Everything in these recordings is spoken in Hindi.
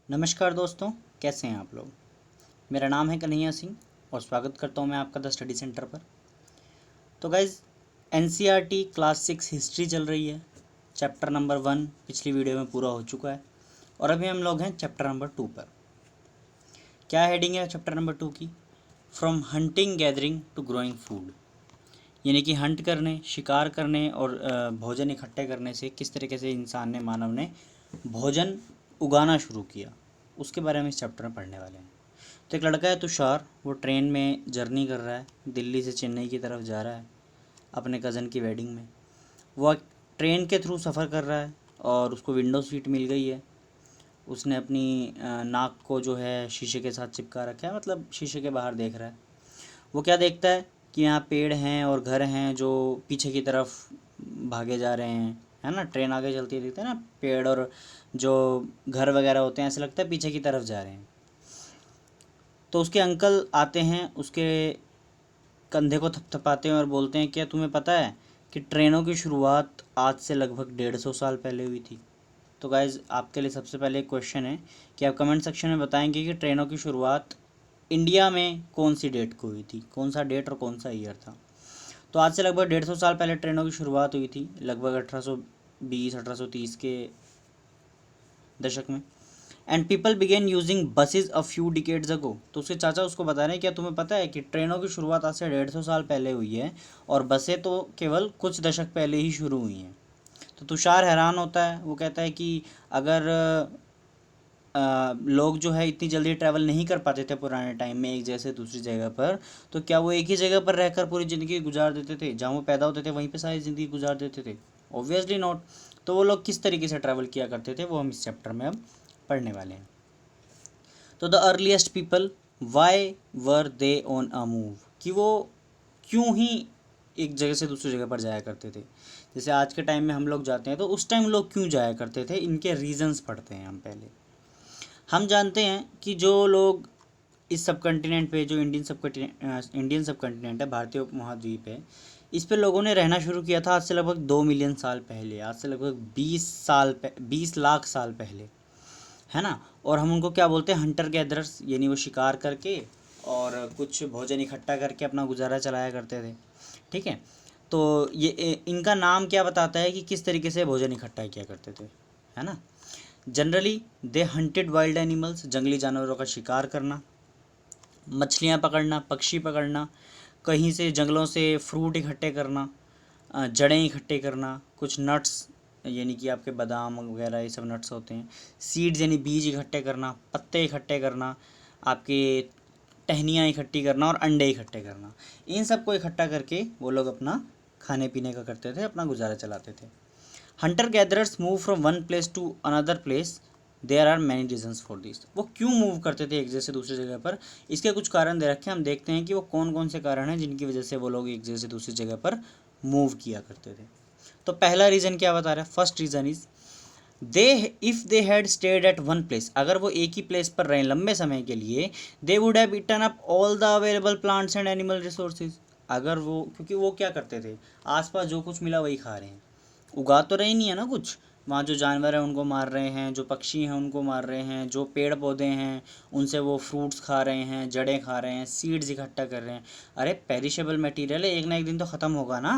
नमस्कार दोस्तों, कैसे हैं आप लोग। मेरा नाम है कन्हैया सिंह और स्वागत करता हूं मैं आपका द स्टडी सेंटर पर। तो गाइज़, एनसीईआरटी क्लास 6 हिस्ट्री चल रही है। चैप्टर नंबर 1 पिछली वीडियो में पूरा हो चुका है और अभी हम लोग हैं चैप्टर नंबर 2 पर। क्या हेडिंग है चैप्टर नंबर 2 की? From hunting gathering to growing food. यानी कि हंट करने, शिकार करने और भोजन इकट्ठे करने से किस तरीके से इंसान ने, मानव ने भोजन उगाना शुरू किया, उसके बारे में इस चैप्टर में पढ़ने वाले हैं। तो एक लड़का है तुषार, वो ट्रेन में जर्नी कर रहा है, दिल्ली से चेन्नई की तरफ जा रहा है अपने कज़न की वेडिंग में। वो ट्रेन के थ्रू सफ़र कर रहा है और उसको विंडो सीट मिल गई है। उसने अपनी नाक को जो है शीशे के साथ चिपका रखा है, मतलब शीशे के बाहर देख रहा है। वो क्या देखता है कि यहाँ पेड़ हैं और घर हैं जो पीछे की तरफ भागे जा रहे हैं, है ना। ट्रेन आगे चलती है, दिखता है ना, पेड़ और जो घर वगैरह होते हैं ऐसे लगता है पीछे की तरफ जा रहे हैं। तो उसके अंकल आते हैं, उसके कंधे को थपथपाते हैं और बोलते हैं, क्या तुम्हें पता है कि ट्रेनों की शुरुआत आज से लगभग 150 साल पहले हुई थी। तो गाइज़, आपके लिए सबसे पहले एक क्वेश्चन है कि आप कमेंट सेक्शन में बताएंगे कि ट्रेनों की शुरुआत इंडिया में कौन सी डेट को हुई थी, कौन सा डेट और कौन सा ईयर था। तो आज से लगभग 150 साल पहले ट्रेनों की शुरुआत हुई थी, लगभग 1820-1830 के दशक में। And people began using buses a few decades ago. तो उसके चाचा उसको बता रहे हैं, क्या तुम्हें पता है कि ट्रेनों की शुरुआत आज से 150 साल पहले हुई है और बसें तो केवल कुछ दशक पहले ही शुरू हुई हैं। तो तुषार हैरान होता है, वो कहता है कि अगर लोग जो है इतनी जल्दी ट्रैवल नहीं कर पाते थे पुराने टाइम में एक जगह से दूसरी जगह पर, तो क्या वो एक ही जगह पर रहकर पूरी ज़िंदगी गुजार देते थे, जहाँ वो पैदा होते थे वहीं पे सारी ज़िंदगी गुजार देते थे? Obviously not. तो वो लोग किस तरीके से ट्रैवल किया करते थे वो हम इस चैप्टर में अब पढ़ने वाले हैं। तो the earliest people why were they on a move, कि वो क्यों ही एक जगह से दूसरी जगह पर जाया करते थे। जैसे आज के टाइम में हम लोग जाते हैं तो उस टाइम लोग क्यों जाया करते थे, इनके रीजंस पढ़ते हैं हम पहले। हम जानते हैं कि जो लोग इस सब कॉन्टिनेंट पे, जो इंडियन सब कॉन्टिनेंट है, भारतीय उपमहाद्वीप है, इस पे लोगों ने रहना शुरू किया था आज से लगभग 2 मिलियन साल पहले, आज से लगभग 20 लाख साल पहले, है ना। और हम उनको क्या बोलते हैं? हंटर गैदरर्स, यानी वो शिकार करके और कुछ भोजन इकट्ठा करके अपना गुजारा चलाया करते थे। ठीक है, तो ये इनका नाम क्या बताता है कि किस तरीके से भोजन इकट्ठा किया करते थे, है ना। Generally they hunted wild animals, जंगली जानवरों का शिकार करना, मछलियाँ पकड़ना, पक्षी पकड़ना, कहीं से जंगलों से फ्रूट इकट्ठे करना, जड़ें इकट्ठे करना, कुछ नट्स यानी कि आपके बादाम वगैरह ये सब नट्स होते हैं, सीड्स यानी बीज इकट्ठे करना, पत्ते इकट्ठे करना, आपके टहनियाँ इकट्ठी करना और अंडे इकट्ठे करना। इन सब को इकट्ठा करके वो लोग अपना खाने पीने का करते थे, अपना गुजारा चलाते थे। Hunter gatherers move from one place to another place, there are many reasons for this. वो क्यों मूव करते थे एक जगह से दूसरी जगह पर, इसके कुछ कारण दे रखे हैं। हम देखते हैं कि वो कौन कौन से कारण हैं जिनकी वजह से वो लोग एक जगह से दूसरी जगह पर मूव किया करते थे। तो पहला रीज़न क्या बता रहा है? First reason is they if they had stayed at one place, अगर वो एक ही प्लेस पर रहे लंबे समय के लिए, they would have eaten up all the available plants and animal resources. अगर वो, क्योंकि वो क्या करते थे, आसपास जो कुछ मिला वही खा रहे हैं, उगा तो रहे नहीं है ना कुछ। वहाँ जो जानवर हैं उनको मार रहे हैं, जो पक्षी हैं उनको मार रहे हैं, जो पेड़ पौधे हैं उनसे वो फ्रूट्स खा रहे हैं, जड़ें खा रहे हैं, सीड्स इकट्ठा कर रहे हैं। अरे पेरिशेबल मटेरियल है, एक ना एक दिन तो ख़त्म होगा ना।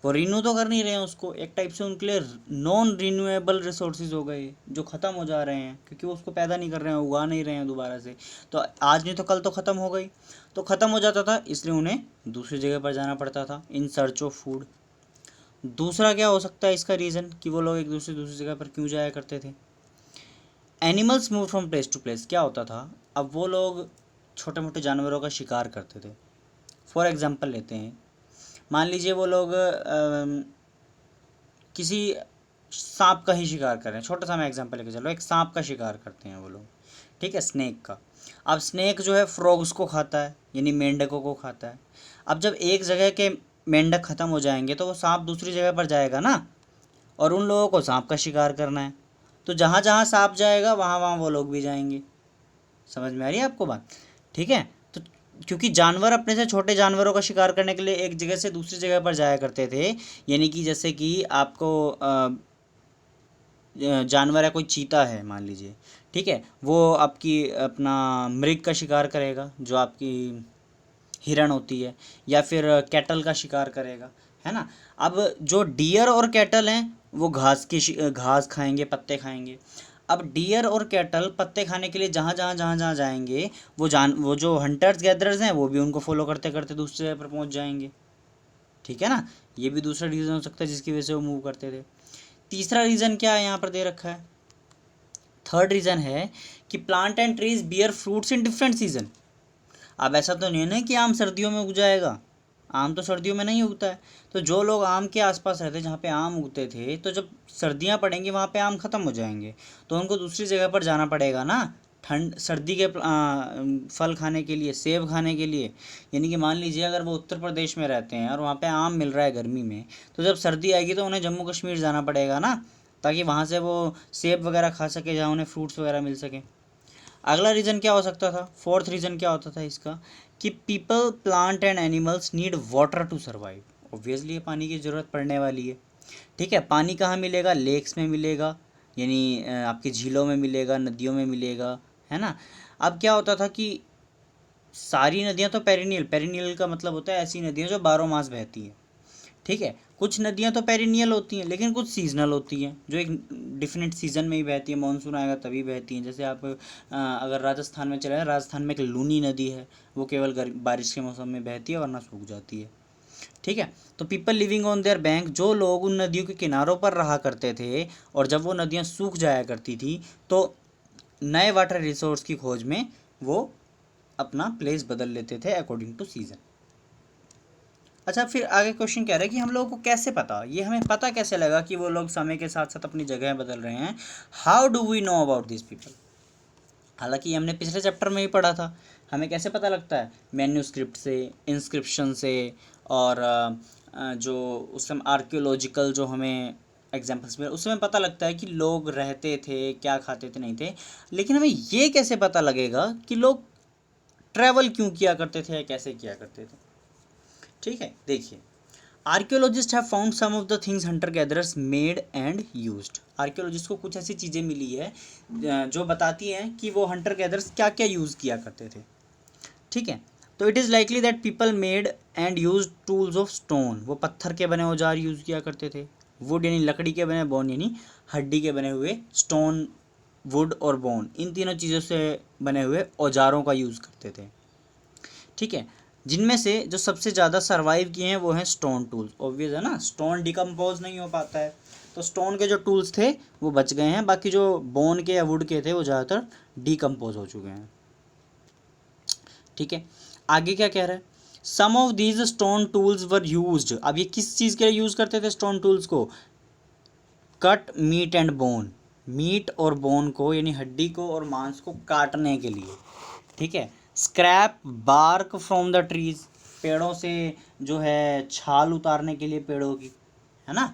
वो रिन्यू तो कर नहीं रहे हैं उसको, एक टाइप से उनके लिए नॉन रिन्यूएबल रिसोर्सेज हो गए जो ख़त्म हो जा रहे हैं, क्योंकि वो उसको पैदा नहीं कर रहे हैं, उगा नहीं रहे हैं दोबारा से। तो आज नहीं तो कल तो ख़त्म हो गई। तो ख़त्म हो जाता था, इसलिए उन्हें दूसरी जगह पर जाना पड़ता था इन सर्च ऑफ फूड। दूसरा क्या हो सकता है इसका रीज़न कि वो लोग एक दूसरी जगह पर क्यों जाया करते थे? Animals move from place to place, क्या होता था, अब वो लोग छोटे मोटे जानवरों का शिकार करते थे। फॉर एग्जांपल लेते हैं, मान लीजिए वो लोग किसी सांप का ही शिकार कर रहे हैं, छोटा सा मैं एग्जांपल लेके चलो, एक सांप का शिकार करते हैं वो लोग, ठीक है, स्नेक का। अब स्नेक जो है फ्रॉग्स को खाता है, यानी मेंढकों को खाता है। अब जब एक जगह के मेंढक ख़त्म हो जाएंगे तो वो सांप दूसरी जगह पर जाएगा ना, और उन लोगों को सांप का शिकार करना है। तो जहाँ जहाँ सांप जाएगा वहाँ वहाँ वो लोग भी जाएंगे। समझ में आ रही है आपको बात? ठीक है, तो क्योंकि जानवर अपने से छोटे जानवरों का शिकार करने के लिए एक जगह से दूसरी जगह पर जाया करते थे, यानी कि जैसे कि आपको जानवर है, कोई चीता है मान लीजिए, ठीक है, वो आपकी अपना मृग का शिकार करेगा, जो आपकी हिरण होती है, या फिर कैटल का शिकार करेगा, है ना। अब जो डियर और कैटल हैं वो घास खाएंगे, पत्ते खाएंगे। अब डियर और कैटल पत्ते खाने के लिए जहाँ जहाँ जाएंगे, वो जो हंटर्स गैदरर्स हैं वो भी उनको फॉलो करते करते दूसरी जगह पर पहुँच जाएंगे, ठीक है ना। ये भी दूसरा रीज़न हो सकता है जिसकी वजह से वो मूव करते थे। तीसरा रीज़न क्या है यहाँ पर दे रखा है, थर्ड रीज़न है कि plant and trees bear fruits in different season. अब ऐसा तो नहीं है ना कि आम सर्दियों में उग जाएगा, आम तो सर्दियों में नहीं उगता है। तो जो लोग आम के आसपास रहते जहाँ पे आम उगते थे, तो जब सर्दियाँ पड़ेंगी वहाँ पे आम ख़त्म हो जाएंगे, तो उनको दूसरी जगह पर जाना पड़ेगा ना, ठंड सर्दी के फल खाने के लिए, सेब खाने के लिए। यानी कि मान लीजिए अगर वो उत्तर प्रदेश में रहते हैं और वहाँ पे आम मिल रहा है गर्मी में, तो जब सर्दी आएगी तो उन्हें जम्मू कश्मीर जाना पड़ेगा ना, ताकि वहाँ से वो सेब वगैरह खा सके, जहाँ उन्हें फ्रूट्स वगैरह मिल सके। अगला रीज़न क्या हो सकता था, फोर्थ रीज़न क्या होता था इसका, कि people plant and animals need water to survive. Obviously ये पानी की ज़रूरत पड़ने वाली है, ठीक है। पानी कहाँ मिलेगा, लेक्स में मिलेगा, यानी आपकी झीलों में मिलेगा, नदियों में मिलेगा, है ना। अब क्या होता था कि सारी नदियाँ तो पेरिनियल, पेरिनियल का मतलब होता है ऐसी नदियाँ जो 12 मास बहती हैं, ठीक है। कुछ नदियाँ तो पेरिनियल होती हैं, लेकिन कुछ सीजनल होती हैं जो एक डिफरेंट सीज़न में ही बहती है, मानसून आएगा तभी बहती हैं। जैसे आप अगर राजस्थान में चले जाएं, राजस्थान में एक लूनी नदी है, वो केवल बारिश के मौसम में बहती है वरना सूख जाती है, ठीक है। तो people living on their bank, जो लोग उन नदियों के किनारों पर रहा करते थे और जब वो नदियाँ सूख जाया करती थी तो नए वाटर रिसोर्स की खोज में वो अपना प्लेस बदल लेते थे अकॉर्डिंग टू सीज़न। अच्छा, फिर आगे क्वेश्चन कह रहा है कि हम लोगों को कैसे पता, ये हमें पता कैसे लगा कि वो लोग समय के साथ साथ अपनी जगह बदल रहे हैं। How do we know about this people. हालांकि हमने पिछले चैप्टर में ही पढ़ा था, हमें कैसे पता लगता है, मैन्यूस्क्रिप्ट से, इंस्क्रिप्शन से, और जो उस समय आर्कियोलॉजिकल जो हमें एग्जाम्पल्स मिले उसमें पता लगता है कि लोग रहते थे, क्या खाते थे, नहीं थे। लेकिन हमें ये कैसे पता लगेगा कि लोग ट्रैवल क्यों किया करते थे या कैसे किया करते थे, ठीक है। देखिए, archaeologist have found some of the things hunter gatherers made and used. Archaeologist को कुछ ऐसी चीज़ें मिली है जो बताती हैं कि वो हंटर गैदरर्स क्या क्या यूज़ किया करते थे, ठीक है। तो it is likely that people made and use tools of stone, वो पत्थर के बने औजार यूज़ किया करते थे। वुड यानी लकड़ी के बने, बोन यानी हड्डी के बने हुए, स्टोन, वुड और बोन, इन तीनों चीज़ों से बने हुए औजारों का यूज़ करते थे, ठीक है। जिनमें से जो सबसे ज़्यादा सर्वाइव किए हैं वो हैं स्टोन टूल्स। ऑब्वियस है ना, स्टोन डिकम्पोज नहीं हो पाता है, तो स्टोन के जो टूल्स थे वो बच गए हैं, बाकी जो बोन के या वुड के थे वो ज़्यादातर डिकम्पोज हो चुके हैं, ठीक है। आगे क्या कह रहा है, some of these stone tools were used. अब ये किस चीज़ के लिए यूज़ करते थे स्टोन टूल्स को, cut meat and bone, meat और बोन को यानी हड्डी को और मांस को काटने के लिए, ठीक है। Scrap bark from the trees, पेड़ों से जो है छाल उतारने के लिए पेड़ों की, है ना।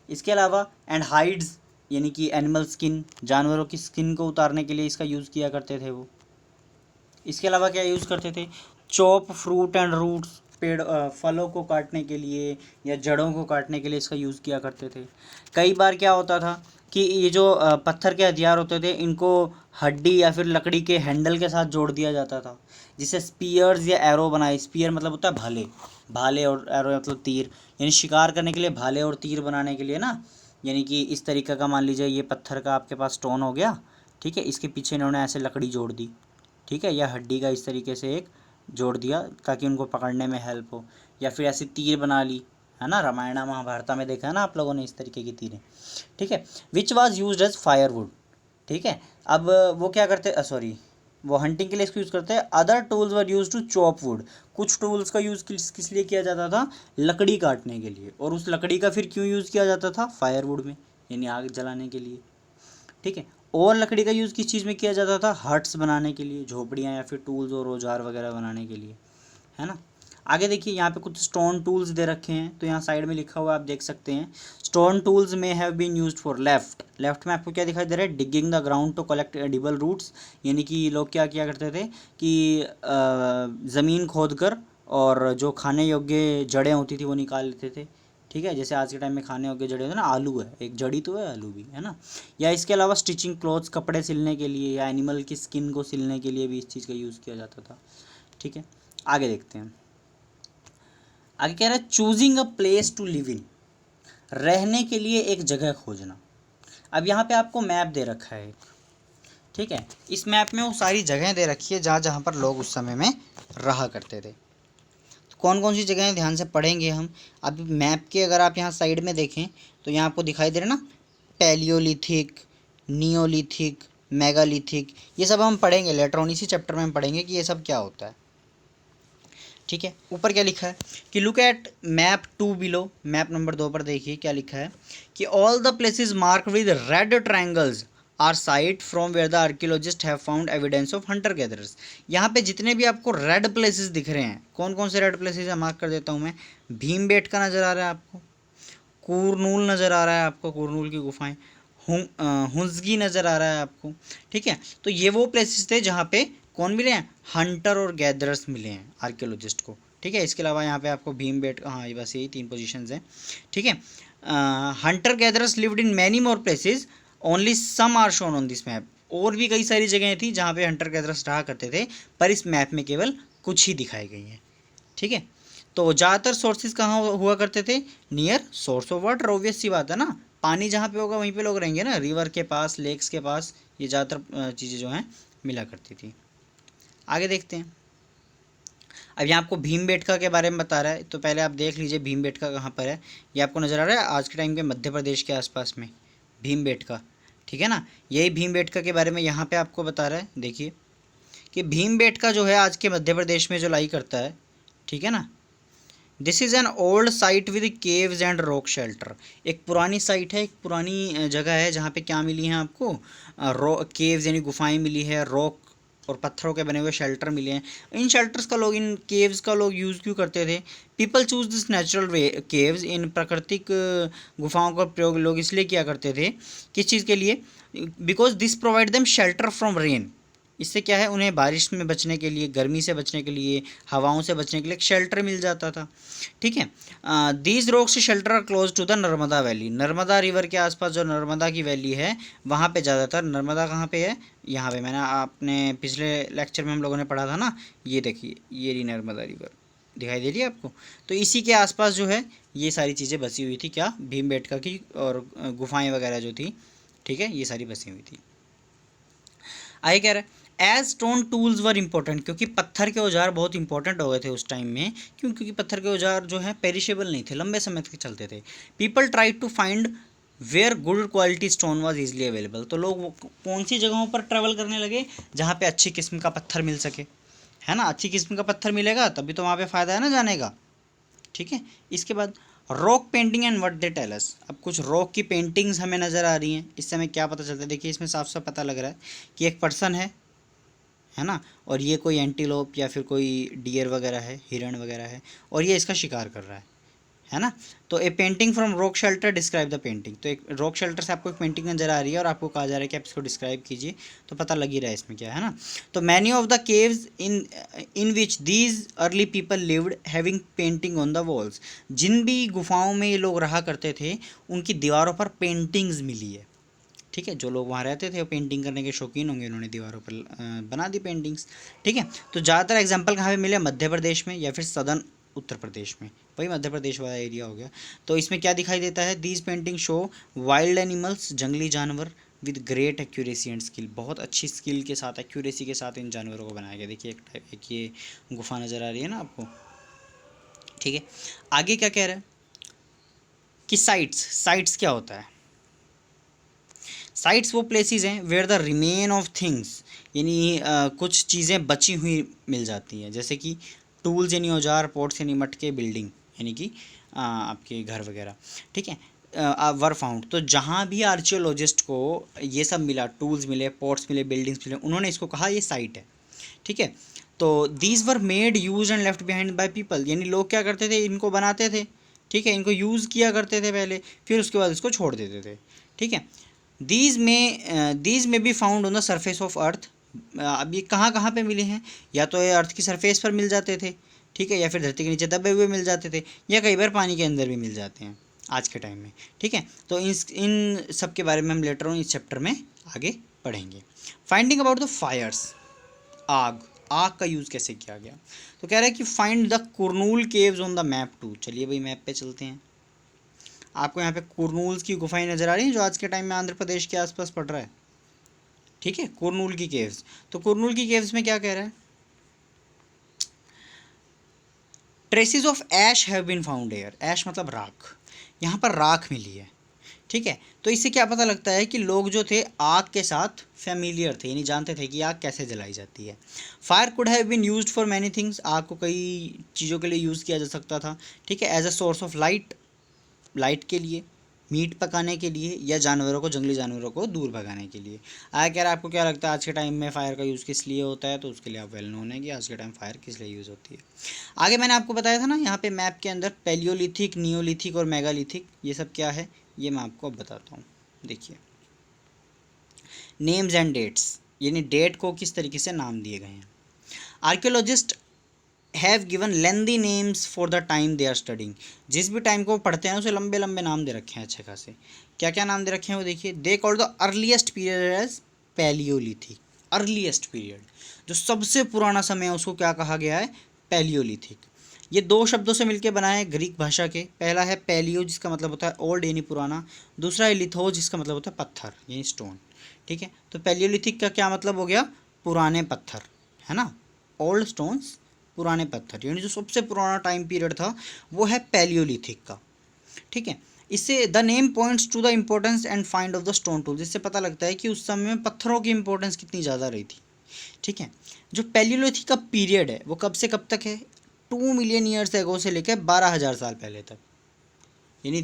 इसके अलावा एंड हाइड्स यानी कि एनिमल स्किन, जानवरों की स्किन को उतारने के लिए इसका यूज़ किया करते थे वो। इसके अलावा क्या यूज़ करते थे, चॉप फ्रूट एंड रूट्स, पेड़ फलों को काटने के लिए या जड़ों को काटने के लिए इसका यूज़ किया करते थे। कई बार क्या होता था कि ये जो पत्थर के हथियार होते थे इनको हड्डी या फिर लकड़ी के हैंडल के साथ जोड़ दिया जाता था, जिससे स्पीयर्स या एरो बनाए। स्पीयर मतलब होता है भाले, भाले और एरो मतलब तीर, यानी शिकार करने के लिए भाले और तीर बनाने के लिए ना। यानी कि इस तरीके का मान लीजिए ये पत्थर का आपके पास स्टोन हो गया, ठीक है, इसके पीछे इन्होंने ऐसे लकड़ी जोड़ दी, ठीक है, या हड्डी का इस तरीके से एक जोड़ दिया ताकि उनको पकड़ने में हेल्प हो, या फिर ऐसी तीर बना ली, है ना। रामायण महाभारत में देखा है ना आप लोगों ने इस तरीके की तीरें, ठीक है। Which was used as firewood, ठीक है। अब वो क्या करते, सॉरी, वो हंटिंग के लिए इसको यूज़ करते हैं। Other tools were used to chop wood, कुछ टूल्स का यूज़ किस लिए किया जाता था, लकड़ी काटने के लिए, और उस लकड़ी का फिर क्यों यूज़ किया जाता था, फायरवुड में, यानी आग जलाने के लिए, ठीक है। और लकड़ी का यूज़ किस चीज़ में किया जाता था, हट्स बनाने के लिए, झोपड़ियाँ या फिर टूल्स और औजार वगैरह बनाने के लिए, है ना। आगे देखिए यहाँ पे कुछ स्टोन टूल्स दे रखे हैं, तो यहाँ साइड में लिखा हुआ आप देख सकते हैं, stone tools may have been used for left. Left में आपको क्या दिखाई दे रहा है, digging the ground to collect edible roots, यानी कि लोग क्या किया करते थे कि ज़मीन खोद कर और जो खाने योग्य जड़ें होती थी वो निकाल लेते थे, ठीक है, जैसे आज के टाइम में खाने होके जड़े होते हैं ना, आलू है एक जड़ी तो है, आलू भी है ना। या इसके अलावा स्टिचिंग क्लॉथ्स, कपड़े सिलने के लिए या एनिमल की स्किन को सिलने के लिए भी इस चीज़ का यूज़ किया जाता था। ठीक है, आगे देखते हैं। आगे कह रहा है choosing a place to live in, रहने के लिए एक जगह खोजना। अब यहाँ पे आपको मैप दे रखा है एक, ठीक है, इस मैप में वो सारी जगहें दे रखी है जहाँ जहाँ पर लोग उस समय में रहा करते थे। तो कौन कौन सी जगहें ध्यान से पढ़ेंगे हम। अब मैप के अगर आप यहाँ साइड में देखें तो यहाँ आपको दिखाई दे रहा है ना, पैलियोलिथिक, नियोलिथिक, मेगालिथिक, ये सब हम पढ़ेंगे लेटर ऑन, इसी चैप्टर में हम पढ़ेंगे कि ये सब क्या होता है। ठीक है, ऊपर क्या लिखा है कि look at map 2 below, map number 2 पर देखिए क्या लिखा है कि all the places mark with red triangles are site from where the archaeologist have found evidence of hunter gatherers. यहाँ पे जितने भी आपको रेड प्लेसेस दिख रहे हैं, कौन कौन से रेड प्लेसेस है मार्क कर देता हूँ मैं। भीमबेटका नज़र आ रहा है आपको, कुरनूल नज़र आ रहा है आपको, कुरनूल की गुफाएं, हुंजगी नज़र आ रहा है आपको। ठीक है, तो ये वो प्लेसेस थे जहाँ पे कौन मिले हैं, हंटर और गैदरर्स मिले हैं आर्कियोलॉजिस्ट को। ठीक है, इसके अलावा यहाँ पे आपको भीमबेटका, हाँ ये बस यही 3 पोजीशंस हैं। ठीक है, hunter gatherers lived in many more places, only some are shown on this map. और भी कई सारी जगहें थी जहाँ पे हंटर गैदरर्स रहा करते थे, पर इस मैप में केवल कुछ ही दिखाई गई हैं। ठीक है, तो ज़्यादातर सोर्सेज कहाँ हुआ करते थे, near source of water, obvious सी बात है ना, पानी जहाँ पे होगा वहीं पे लोग रहेंगे ना, रिवर के पास, लेक्स के पास, ये ज़्यादातर चीज़ें जो हैं मिला करती थी। आगे देखते हैं। अब यहाँ आपको भीमबेटका के बारे में बता रहा है, तो पहले आप देख लीजिए भीमबेटका कहाँ पर है। ये आपको नज़र आ रहा है आज के टाइम के मध्य प्रदेश के आसपास में भीमबेटका। ठीक है ना, यही भीमबेटका के बारे में यहाँ पे आपको बता रहा है। देखिए कि भीमबेटका जो है आज के मध्य प्रदेश में जो लाई करता है। ठीक है ना, this is an old site with caves and rock shelter. एक पुरानी साइट है, एक पुरानी जगह है जहाँ पे क्या मिली है आपको, केव्स यानी गुफाएं मिली है, रॉक और पत्थरों के बने हुए शेल्टर मिले हैं। इन शेल्टर्स का लोग, इन केव्स का लोग यूज़ क्यों करते थे, people choose this natural way caves, इन प्राकृतिक गुफाओं का प्रयोग लोग इसलिए किया करते थे, किस चीज़ के लिए, because this provide them shelter from rain. इससे क्या है, उन्हें बारिश में बचने के लिए, गर्मी से बचने के लिए, हवाओं से बचने के लिए एक शेल्टर मिल जाता था। ठीक है, these rocks shelter are close to the Narmada valley. Narmada river के आसपास जो नर्मदा की वैली है वहाँ पे ज़्यादातर, नर्मदा कहाँ पे है, यहाँ पे, मैंने आपने पिछले लेक्चर में हम लोगों ने पढ़ा था ना, ये देखिए ये रही नर्मदा रिवर, दिखाई दे रही है आपको। तो इसी के आसपास जो है ये सारी चीज़ें बसी हुई थी, क्या, भीमबेटका की, और गुफाएँ वगैरह जो थी। ठीक है, ये सारी बसी हुई थी। आगे कह रहा है एज स्टोन टूल्स वर इंपॉर्टेंट, क्योंकि पत्थर के औजार बहुत इंपॉर्टेंट हो गए थे उस टाइम में। क्यों, क्योंकि पत्थर के औजार जो है पेरिशेबल नहीं थे, लंबे समय तक चलते थे। People try to find where good quality stone was easily available. तो लोग कौन सी जगहों पर ट्रैवल करने लगे जहाँ पे अच्छी किस्म का पत्थर मिल सके, है ना, अच्छी किस्म का पत्थर मिलेगा तभी तो वहाँ पे फ़ायदा है ना जाने का। ठीक है, इसके बाद rock painting and what they tell us. अब कुछ रॉक की पेंटिंग्स हमें नज़र आ रही हैं, इससे हमें क्या पता चलता है, देखिए इसमें साफ साफ पता लग रहा है कि एक पर्सन है ना, और ये कोई एंटीलोप या फिर कोई डियर वगैरह है, हिरण वगैरह है, और ये इसका शिकार कर रहा है ना। तो a painting from rock shelter describe the painting. तो एक रॉक शेल्टर से आपको एक पेंटिंग नजर आ रही है और आपको कहा जा रहा है कि आप इसको डिस्क्राइब कीजिए, तो पता लग ही रहा है इसमें क्या है ना। तो many of the caves in which these early people lived having painting on the walls. जिन भी गुफाओं में ये लोग रहा करते थे उनकी दीवारों पर पेंटिंग्स मिली है। ठीक है, जो लोग वहाँ रहते थे वो पेंटिंग करने के शौकीन होंगे, उन्होंने दीवारों पर बना दी पेंटिंग्स। ठीक है, तो ज़्यादातर एग्जांपल कहाँ पे मिले, मध्य प्रदेश में या फिर सदर्न उत्तर प्रदेश में, वही मध्य प्रदेश वाला एरिया हो गया। तो इसमें क्या दिखाई देता है, these painting show wild animals, जंगली जानवर, with great accuracy and skill. बहुत अच्छी स्किल के साथ, एक्यूरेसी के साथ इन जानवरों को बनाया गया। देखिए एक ये गुफा नज़र आ रही है ना आपको। ठीक है, आगे क्या कह रहा है कि साइट्स क्या होता है। साइट्स वो प्लेसेस हैं where the remain of things, यानी कुछ चीज़ें बची हुई मिल जाती हैं, जैसे कि टूल्स यानी औजार, पोर्ट्स यानी मटके, बिल्डिंग यानी कि आपके घर वगैरह। ठीक है, वर फाउंड, तो जहाँ भी आर्कियोलॉजिस्ट को ये सब मिला, टूल्स मिले, पोर्ट्स मिले, बिल्डिंग्स मिले, उन्होंने इसको कहा ये साइट है। ठीक है, तो these were made, use and left behind by people, यानी लोग क्या करते थे, इनको बनाते थे। ठीक है, इनको यूज़ किया करते थे पहले, फिर उसके बाद इसको छोड़ देते थे। ठीक है, दीज में be found on the surface of earth. अब ये कहाँ कहाँ पे मिले हैं, या तो ये अर्थ की सरफेस पर मिल जाते थे, ठीक है, या फिर धरती के नीचे दबे हुए मिल जाते थे, या कई बार पानी के अंदर भी मिल जाते हैं। आज के टाइम में। ठीक है, तो इन सब के बारे में हम लेटर ऑन इस चैप्टर में आगे पढ़ेंगे। फाइंडिंग अबाउट द फायर्स, आग, आग का यूज़ कैसे किया गया। तो कह रहा है कि find the Kurnool caves on the map too. चलिए भाई मैप पे चलते हैं। आपको यहाँ पे कुरनूल की गुफाएं नज़र आ रही हैं जो आज के टाइम में आंध्र प्रदेश के आसपास पड़ रहा है। ठीक है, कुरनूल की केव्स। तो कुरनूल की केव्स में क्या कह रहा है, traces of ash have been found here. Ash मतलब राख, यहाँ पर राख मिली है। ठीक है, तो इससे क्या पता लगता है कि लोग जो थे आग के साथ फेमिलियर थे, यानी जानते थे कि आग कैसे जलाई जाती है। Fire could have been used for many things, आग को कई चीज़ों के लिए यूज़ किया जा सकता था। ठीक है, as a source of light, light के लिए, मीट पकाने के लिए, या जानवरों को, जंगली जानवरों को दूर भगाने के लिए। आगे कह रहा है आपको क्या लगता है आज के टाइम में फायर का यूज़ किस लिए होता है, तो उसके लिए आप वेल नोन है कि आज के टाइम फायर किस लिए यूज़ होती है। आगे मैंने आपको बताया था ना यहाँ पे मैप के अंदर पैलियोलिथिक, नियोलिथिक और मेगालिथिक, ये सब क्या है ये मैं आपको अब बताता हूँ। देखिए, नेम्स एंड डेट्स, यानी डेट को किस तरीके से नाम दिए गए हैं। Archaeologist have given lengthy names for the time they are studying. जिस भी टाइम को वो पढ़ते हैं उसे लंबे लंबे नाम दे रखे हैं अच्छे खासे। क्या क्या नाम दे रखे हैं वो देखिए। They called the earliest period as Palaeolithic. Earliest period, जो सबसे पुराना समय है उसको क्या कहा गया है, पैलियोलिथिक। ये दो शब्दों से मिलकर बना है ग्रीक भाषा के। पहला है पैलियो जिसका मतलब होता है ओल्ड यानी पुराना, दूसरा है लिथो जिसका मतलब होता है पत्थर यानी स्टोन। ठीक है, तो पैलियोलिथिक का क्या मतलब हो गया, पुराने पत्थर, है ना, ओल्ड स्टोन्स, पुराने पत्थर, यानी जो सबसे पुराना टाइम पीरियड था वो है पैलियोलिथिक का। ठीक है, इससे the name points to the importance and find of the stone tools, इससे पता लगता है कि उस समय में पत्थरों की इंपॉर्टेंस कितनी ज़्यादा रही थी। ठीक है, जो पैलियोलिथिक का पीरियड है वो कब से कब तक है, 2 मिलियन ईयर्स एगो से लेकर 12,000 साल पहले तक, यानी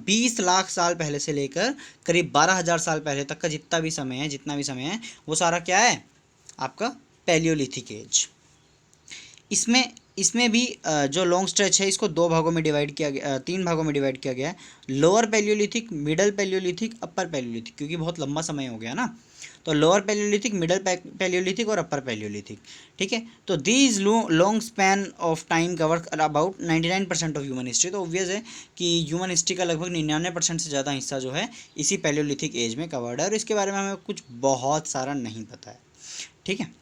20 लाख साल पहले से लेकर करीब 12,000 साल पहले तक का जितना भी समय है, वो सारा क्या है आपका पैलियोलिथिक एज। इसमें इसमें भी जो लॉन्ग स्ट्रेच है इसको दो भागों में डिवाइड किया गया, तीन भागों में डिवाइड किया गया है। लोअर पैलियोलिथिक, मिडल पैलियोलिथिक, अपर पैलियोलिथिक, क्योंकि बहुत लंबा समय हो गया ना, तो लोअर पैलियोलिथिक, मिडल पैलियोलिथिक और अपर पैलियोलिथिक। ठीक है, तो these long span of time cover about 99% of human history. तो ऑब्वियस है कि ह्यूमन हिस्ट्री का लगभग 99% से ज़्यादा हिस्सा जो है इसी पैलियोलिथिक एज में कवर्ड है, और इसके बारे में हमें कुछ बहुत सारा नहीं पता है। ठीक है,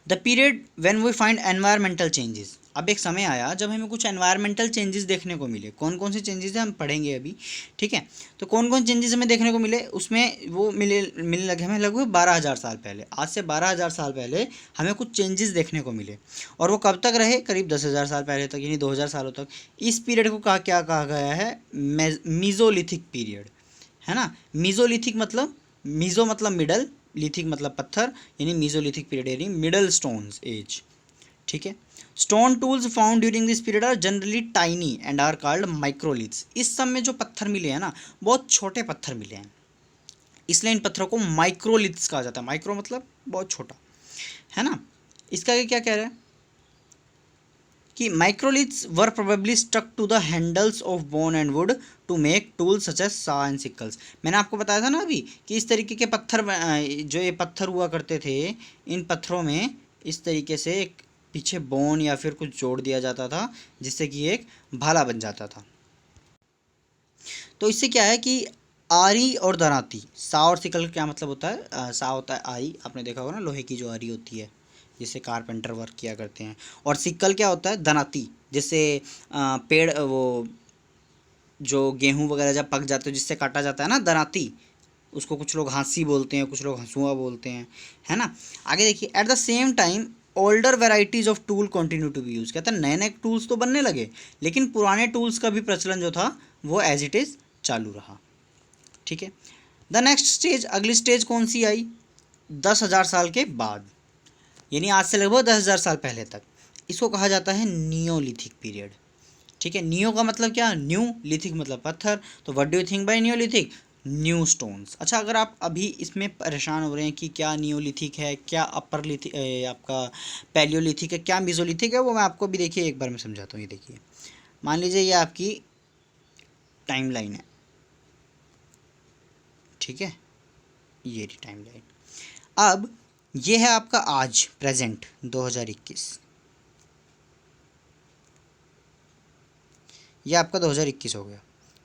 the period when we find environmental changes. अब एक समय आया जब हमें कुछ एनवायरमेंटल चेंजेस देखने को मिले। कौन कौन से चेंजेस हैं हम पढ़ेंगे अभी। ठीक है, तो कौन कौन चेंजेस हमें देखने को मिले, उसमें वो मिलने लगे हमें लगभग 12,000 साल पहले। आज से 12,000 साल पहले हमें कुछ चेंजेस देखने को मिले, और वो कब तक रहे, करीब 10,000 साल पहले तक, यानी 2,000 सालों तक। इस पीरियड को क्या कहा गया है, मीजोलिथिक पीरियड, है ना। मीजोलिथिक मतलब, मीजो मतलब मिडल, लिथिक मतलब पत्थर, यानी मीजोलिथिक पीरियड यानी मिडल स्टोन्स एज। ठीक है, stone tools found during this period are generally tiny and are called microliths. इस समय जो पत्थर मिले हैं ना, बहुत छोटे पत्थर मिले हैं, इसलिए इन पत्थरों को माइक्रोलिथ्स कहा जाता है। माइक्रो मतलब बहुत छोटा, है ना। इसका आगे क्या कह रहा है कि microliths were probably stuck to the handles of bone and wood to make tools such as saw and sickles. मैंने आपको बताया था ना अभी कि इस तरीके के पत्थर जो ये पत्थर हुआ करते थे, इन पत्थरों में इस तरीके से एक पीछे बोन या फिर कुछ जोड़ दिया जाता था जिससे कि एक भाला बन जाता था। तो इससे क्या है कि आरी और दराती, सा और सिकल का क्या मतलब होता है, सा होता है आरी, आपने देखा होगा ना लोहे की जो आरी होती है जिससे कारपेंटर वर्क किया करते हैं, और सिक्कल क्या होता है, दनाती, जिससे पेड़ वो जो गेहूं वगैरह जब पक जाते हैं जिससे काटा जाता है ना दराती, उसको कुछ लोग हाँसी बोलते हैं, कुछ लोग हंसुआ बोलते हैं, है ना। आगे देखिए, at the same time older varieties of tool continue to be use. कहते हैं नए नए टूल्स तो बनने लगे, लेकिन पुराने टूल्स का भी प्रचलन जो था वो एज इट इज़ चालू रहा। ठीक है, द नेक्स्ट स्टेज, अगली स्टेज कौन सी आई, 10,000 साल के बाद, यानी आज से लगभग 10,000 साल पहले तक। इसको कहा जाता है नियोलिथिक पीरियड। ठीक है, नियो का मतलब क्या, न्यू, लिथिक मतलब पत्थर, तो what do you think by Neolithic, new stones. अच्छा, अगर आप अभी इसमें परेशान हो रहे हैं कि क्या नियोलिथिक है, क्या अपर लिथिक आपका पैलियोलिथिक है, क्या मीजोलिथिक है, वो मैं आपको भी देखिए एक बार मैं समझाता हूँ। ये देखिए, मान लीजिए ये आपकी टाइमलाइन है, ठीक है, ये रही टाइमलाइन। अब ये है आपका आज प्रेजेंट 2021, ये आपका 2021 हो गया,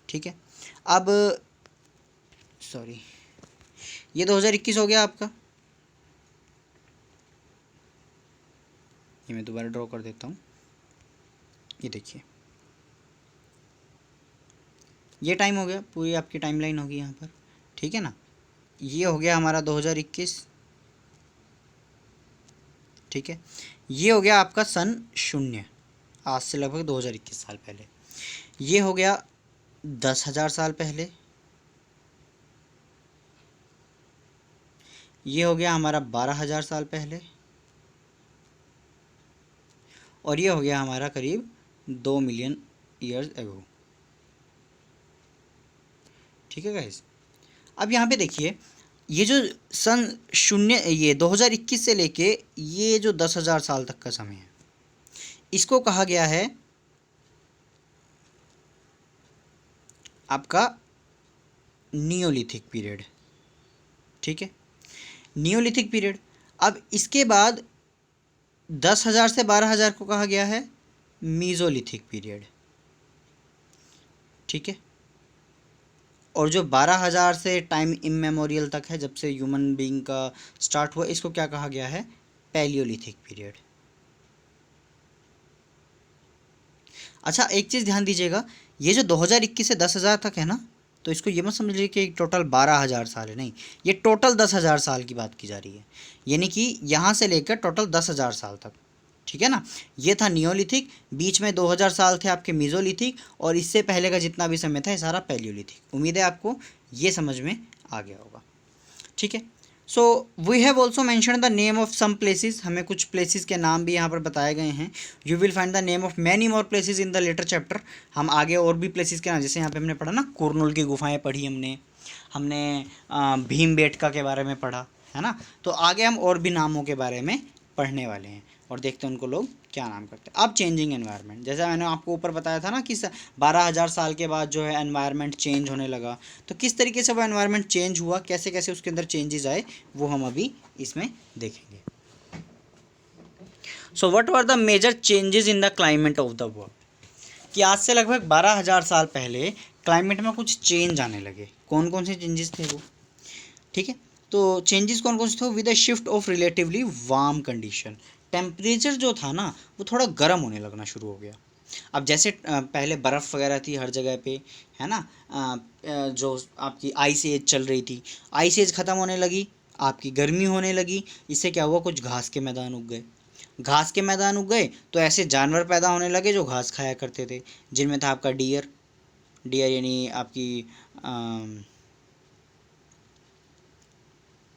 ठीक है। अब सॉरी, ये 2021 हो गया आपका। ये मैं दोबारा ड्रॉ कर देता हूँ, ये देखिए ये टाइम हो गया, पूरी आपकी टाइमलाइन होगी यहाँ पर, ठीक है ना। ये हो गया हमारा 2021, ठीक है। ये हो गया आपका सन 0, आज से लगभग 2021 साल पहले। ये हो गया 10,000 साल पहले। ये हो गया हमारा 12,000 साल पहले। और ये हो गया हमारा करीब 2 मिलियन ईयर्स एगो, ठीक है गाइस। अब यहाँ पे देखिए, ये जो सन 0, ये 2021 से लेके ये जो 10,000 साल तक का समय है, इसको कहा गया है आपका नियोलिथिक पीरियड, ठीक है, नियोलिथिक पीरियड। अब इसके बाद 10,000 से 12,000 को कहा गया है मीजोलिथिक पीरियड, ठीक है। और जो 12,000 से टाइम इमेमोरियल तक है, जब से ह्यूमन बीइंग का स्टार्ट हुआ, इसको क्या कहा गया है, पैलियोलिथिक पीरियड। अच्छा एक चीज़ ध्यान दीजिएगा, ये जो 2021 से 10,000 तक है ना, तो इसको ये मत समझ लीजिए कि टोटल 12,000 साल है, नहीं, ये टोटल 10,000 साल की बात की जा रही है, यानी कि यहाँ से लेकर टोटल 10,000 साल तक, ठीक है ना। ये था नियोलिथिक, बीच में 2000 साल थे आपके मीजोलिथिक, और इससे पहले का जितना भी समय था ये सारा पैलियोलिथिक। उम्मीद है आपको ये समझ में आ गया होगा, ठीक है। So we have also mention the name of some places, हमें कुछ प्लेसेस के नाम भी यहाँ पर बताए गए हैं। You will find the name of many more places in the later chapter. हम आगे और भी प्लेसेस के नाम, जैसे यहाँ पे हमने पढ़ा ना, कुरनूल की गुफाएं पढ़ी हमने, भीमबेटका के बारे में पढ़ा, है ना। तो आगे हम और भी नामों के बारे में पढ़ने वाले हैं और देखते हैं उनको लोग क्या नाम करते हैं। अब चेंजिंग एनवायरनमेंट, जैसा मैंने आपको ऊपर बताया था ना कि 12,000 साल के बाद जो है एनवायरनमेंट चेंज होने लगा, तो किस तरीके से वो एनवायरनमेंट चेंज हुआ, कैसे कैसे उसके अंदर चेंजेस आए, वो हम अभी इसमें देखेंगे। So what were the major changes in the climate of the world, कि आज से लगभग 12,000 साल पहले क्लाइमेट में कुछ चेंज आने लगे। कौन कौन से चेंजेस थे वो, ठीक है। तो चेंजेस कौन कौन से थे, with the shift of relatively warm condition, temperature जो था ना वो थोड़ा गर्म होने लगना शुरू हो गया। अब जैसे पहले बर्फ़ वगैरह थी हर जगह पे, है ना, जो आपकी आइस एज चल रही थी, आइस एज ख़त्म होने लगी, आपकी गर्मी होने लगी। इससे क्या हुआ, कुछ घास के मैदान उग गए, घास के मैदान उग गए तो ऐसे जानवर पैदा होने लगे जो घास खाया करते थे, जिनमें था आपका डियर, डियर यानी आपकी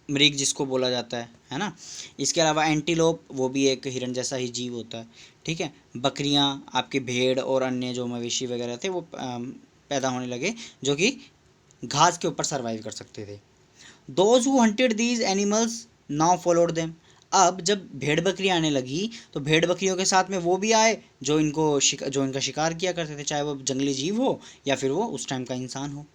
मृग जिसको बोला जाता है ना। इसके अलावा एंटीलोप, वो भी एक हिरण जैसा ही जीव होता है, ठीक है। बकरियां, आपके भेड़ और अन्य जो मवेशी वगैरह थे वो पैदा होने लगे, जो कि घास के ऊपर सर्वाइव कर सकते थे। Those who hunted these animals now followed them. अब जब भेड़ बकरियां आने लगी तो भेड़ बकरियों के साथ में वो भी आए जो जो इनका शिकार किया करते थे, चाहे वो जंगली जीव हो या फिर वो उस टाइम का इंसान हो,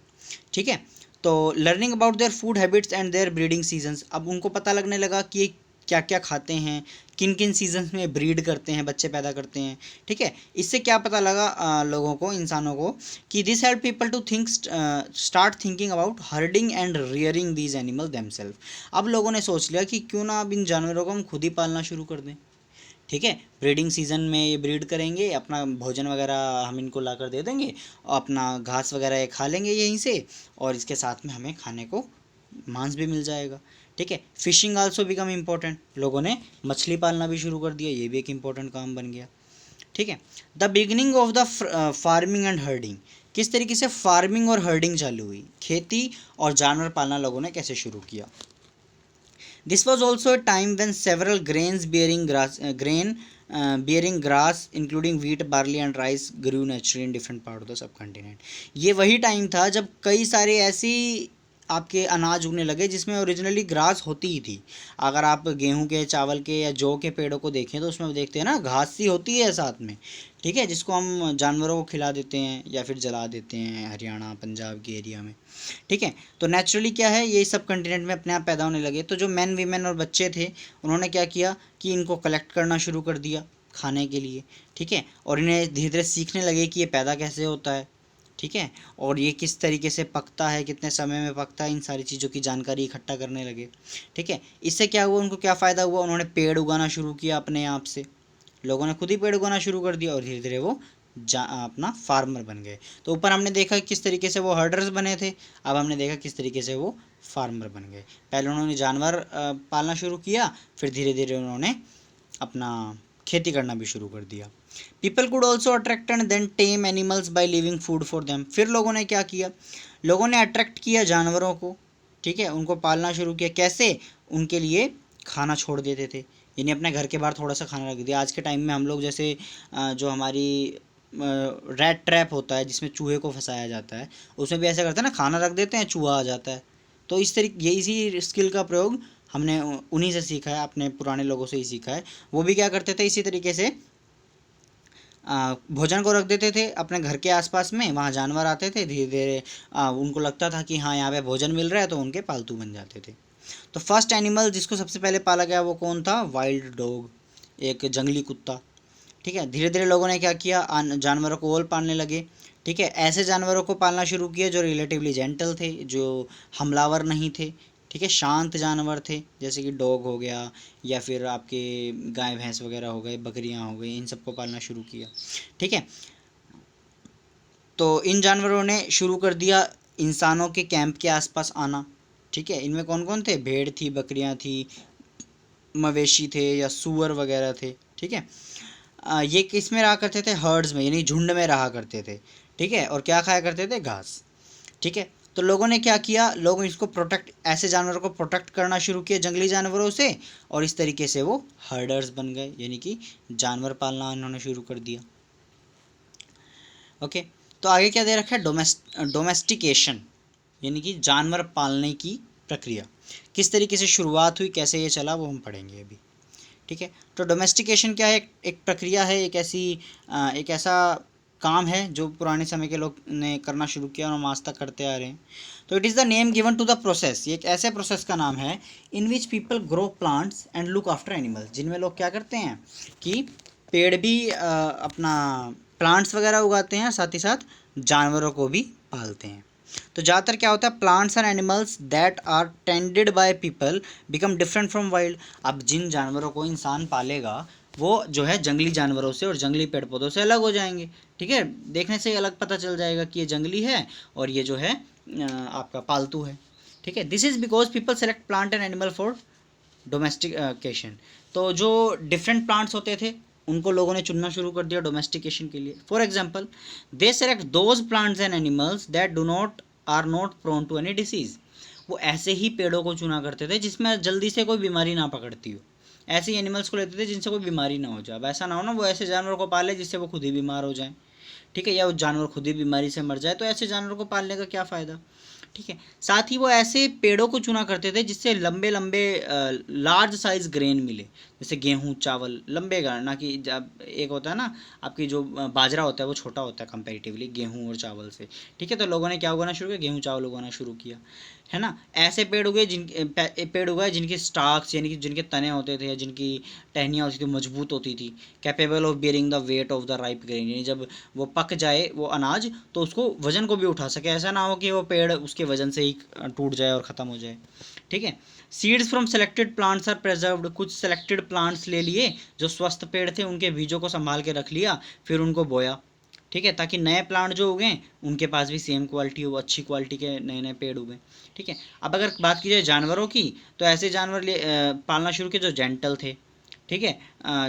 ठीक है। तो learning about their food habits and their breeding seasons, अब उनको पता लगने लगा कि ये क्या क्या खाते हैं, किन किन सीजन्स में ब्रीड करते हैं, बच्चे पैदा करते हैं, ठीक है। इससे क्या पता लगा लोगों को, इंसानों को, कि this help people to think, start thinking about herding and rearing these animal themselves. अब लोगों ने सोच लिया कि क्यों ना अब इन जानवरों को हम खुद ही पालना शुरू कर दें, ठीक है। ब्रीडिंग सीज़न में ये ब्रीड करेंगे, अपना भोजन वगैरह हम इनको ला कर दे देंगे, और अपना घास वगैरह ये खा लेंगे यहीं से, और इसके साथ में हमें खाने को मांस भी मिल जाएगा, ठीक है। फिशिंग आल्सो बिकम इम्पोर्टेंट, लोगों ने मछली पालना भी शुरू कर दिया, ये भी एक इम्पोर्टेंट काम बन गया, ठीक है। The beginning of the farming and herding, किस तरीके से फार्मिंग और हर्डिंग चालू हुई, खेती और जानवर पालना लोगों ने कैसे शुरू किया। This was also a time when several grains bearing grass including wheat, barley and rice grew naturally in different part of the subcontinent. ये वही टाइम था जब कई सारे ऐसी आपके अनाज उगने लगे जिसमें ओरिजिनली ग्रास होती ही थी। अगर आप गेहूं के, चावल के या जौ के पेड़ों को देखें तो उसमें देखते हैं ना घास सी होती है साथ में, ठीक है, जिसको हम जानवरों को खिला देते हैं या फिर जला देते हैं हरियाणा पंजाब के एरिया में, ठीक है। तो नेचुरली क्या है, ये सब कंटिनेंट में अपने आप पैदा होने लगे। तो जो मैन वीमेन और बच्चे थे उन्होंने क्या किया कि इनको कलेक्ट करना शुरू कर दिया, खाने के लिए, ठीक है, और इन्हें धीरे धीरे सीखने लगे कि ये पैदा कैसे होता है, ठीक है, और ये किस तरीके से पकता है, कितने समय में पकता है, इन सारी चीज़ों की जानकारी इकट्ठा करने लगे, ठीक है। इससे क्या हुआ, उनको क्या फ़ायदा हुआ, उन्होंने पेड़ उगाना शुरू किया अपने आप से, लोगों ने खुद ही पेड़ उगाना शुरू कर दिया और धीरे धीरे वो अपना फार्मर बन गए। तो ऊपर हमने देखा किस तरीके से वो हर्डर्स बने थे, अब हमने देखा किस तरीके से वो फार्मर बन गए। पहले उन्होंने जानवर पालना शुरू किया, फिर धीरे धीरे उन्होंने अपना खेती करना भी शुरू कर दिया। People could also attract and then tame animals by leaving food for them. फिर लोगों ने क्या किया, लोगों ने अट्रैक्ट किया जानवरों को, ठीक है, उनको पालना शुरू किया। कैसे, उनके लिए खाना छोड़ देते थे, यानी अपने घर के बाहर थोड़ा सा खाना रख दिया। आज के टाइम में हम लोग जैसे जो हमारी रैट ट्रैप होता है जिसमें चूहे को फंसाया जाता है, उसमें भी ऐसा करते हैं ना, खाना रख देते हैं, चूहा आ जाता है। तो इस तरीके, ये इसी स्किल का प्रयोग हमने उन्हीं से सीखा है, अपने पुराने लोगों से ही सीखा है। वो भी क्या करते थे, इसी तरीके से भोजन को रख देते थे अपने घर के आसपास में, वहाँ जानवर आते थे, धीरे धीरे उनको लगता था कि हाँ यहाँ पे भोजन मिल रहा है, तो उनके पालतू बन जाते थे। तो फर्स्ट एनिमल जिसको सबसे पहले पाला गया वो कौन था, वाइल्ड डॉग, एक जंगली कुत्ता, ठीक है। धीरे धीरे लोगों ने क्या किया, जानवरों को और पालने लगे, ठीक है। ऐसे जानवरों को पालना शुरू किया जो रिलेटिवली जेंटल थे, जो हमलावर नहीं थे, ठीक है, शांत जानवर थे, जैसे कि डॉग हो गया या फिर आपके गाय भैंस वगैरह हो गए, बकरियां हो गई, इन सबको पालना शुरू किया, ठीक है। तो इन जानवरों ने शुरू कर दिया इंसानों के कैंप के आसपास आना, ठीक है। इनमें कौन कौन थे, भेड़ थी, बकरियां थी, मवेशी थे या सूअर वगैरह थे, ठीक है। ये किस में रहा करते थे, हर्ड्स में, यानी झुंड में रहा करते थे, ठीक है, और क्या खाया करते थे, घास, ठीक है। तो लोगों ने क्या किया, लोग इसको प्रोटेक्ट, ऐसे जानवरों को प्रोटेक्ट करना शुरू किया जंगली जानवरों से, और इस तरीके से वो हर्डर्स बन गए, यानी कि जानवर पालना उन्होंने शुरू कर दिया। ओके, तो आगे क्या दे रखा है, डोमेस्टिकेशन, यानी कि जानवर पालने की प्रक्रिया, किस तरीके से शुरुआत हुई, कैसे ये चला, वो हम पढ़ेंगे अभी, ठीक है। तो डोमेस्टिकेशन क्या है, एक प्रक्रिया है, एक ऐसा काम है जो पुराने समय के लोग ने करना शुरू किया और हम आज तक करते आ रहे हैं। तो it is the name given to the process, ये एक ऐसे प्रोसेस का नाम है in which people grow plants and look after animals, जिनमें लोग क्या करते हैं कि पेड़ भी अपना प्लांट्स वगैरह उगाते हैं, साथ ही साथ जानवरों को भी पालते हैं। तो ज़्यादातर क्या होता है, plants and animals that are tended by people become different from wild. अब जिन जानवरों को इंसान पालेगा वो जो है जंगली जानवरों से और जंगली पेड़ पौधों से अलग हो जाएंगे, ठीक है, देखने से ही अलग पता चल जाएगा कि ये जंगली है और ये जो है आपका पालतू है, ठीक है। This is because people select plant and animal for domestication. तो जो डिफरेंट प्लांट्स होते थे उनको लोगों ने चुनना शुरू कर दिया डोमेस्टिकेशन के लिए। For example, they select those plants and animals that do not are not prone to any disease. वो ऐसे ही पेड़ों को चुना करते थे जिसमें जल्दी से कोई बीमारी ना पकड़ती हो, ऐसे ही एनिमल्स को लेते थे जिनसे कोई बीमारी ना हो जाए। अब ऐसा ना हो ना वो ऐसे जानवर को पाले जिससे वो खुद ही बीमार हो जाए, ठीक है, या वो जानवर खुद ही बीमारी से मर जाए, तो ऐसे जानवर को पालने का क्या फ़ायदा, ठीक है। साथ ही वो ऐसे पेड़ों को चुना करते थे जिससे लंबे लंबे लार्ज साइज ग्रेन मिले, जैसे गेहूँ चावल लंबे ना कि जब एक होता है ना आपकी जो बाजरा होता है वो छोटा होता है कंपैरेटिवली गेहूँ और चावल से, ठीक है। तो लोगों ने क्या उगाना शुरू किया, गेहूँ चावल उगाना शुरू किया, है ना। ऐसे पेड़ उगे पेड़ उगाए जिनकी स्टाक्स यानी कि जिनके तने होते थे, जिनकी टहनियाँ होती थी मजबूत होती थी, capable of bearing the weight of the ripe grain, यानी जब वो पक जाए वो अनाज तो उसको वजन को भी उठा सके, ऐसा ना हो कि वो पेड़ उसके वजन से ही टूट जाए और ख़त्म हो जाए, ठीक है। Seeds from selected plants are preserved, कुछ सेलेक्टेड प्लांट्स ले लिए जो स्वस्थ पेड़ थे, उनके बीजों को संभाल के रख लिया, फिर उनको बोया, ठीक है, ताकि नए प्लांट जो उगें उनके पास भी सेम क्वालिटी हो, अच्छी क्वालिटी के नए नए पेड़ उगें, ठीक है। अब अगर बात की जाए जानवरों की, तो ऐसे जानवर पालना शुरू किए जो जेंटल थे, ठीक है,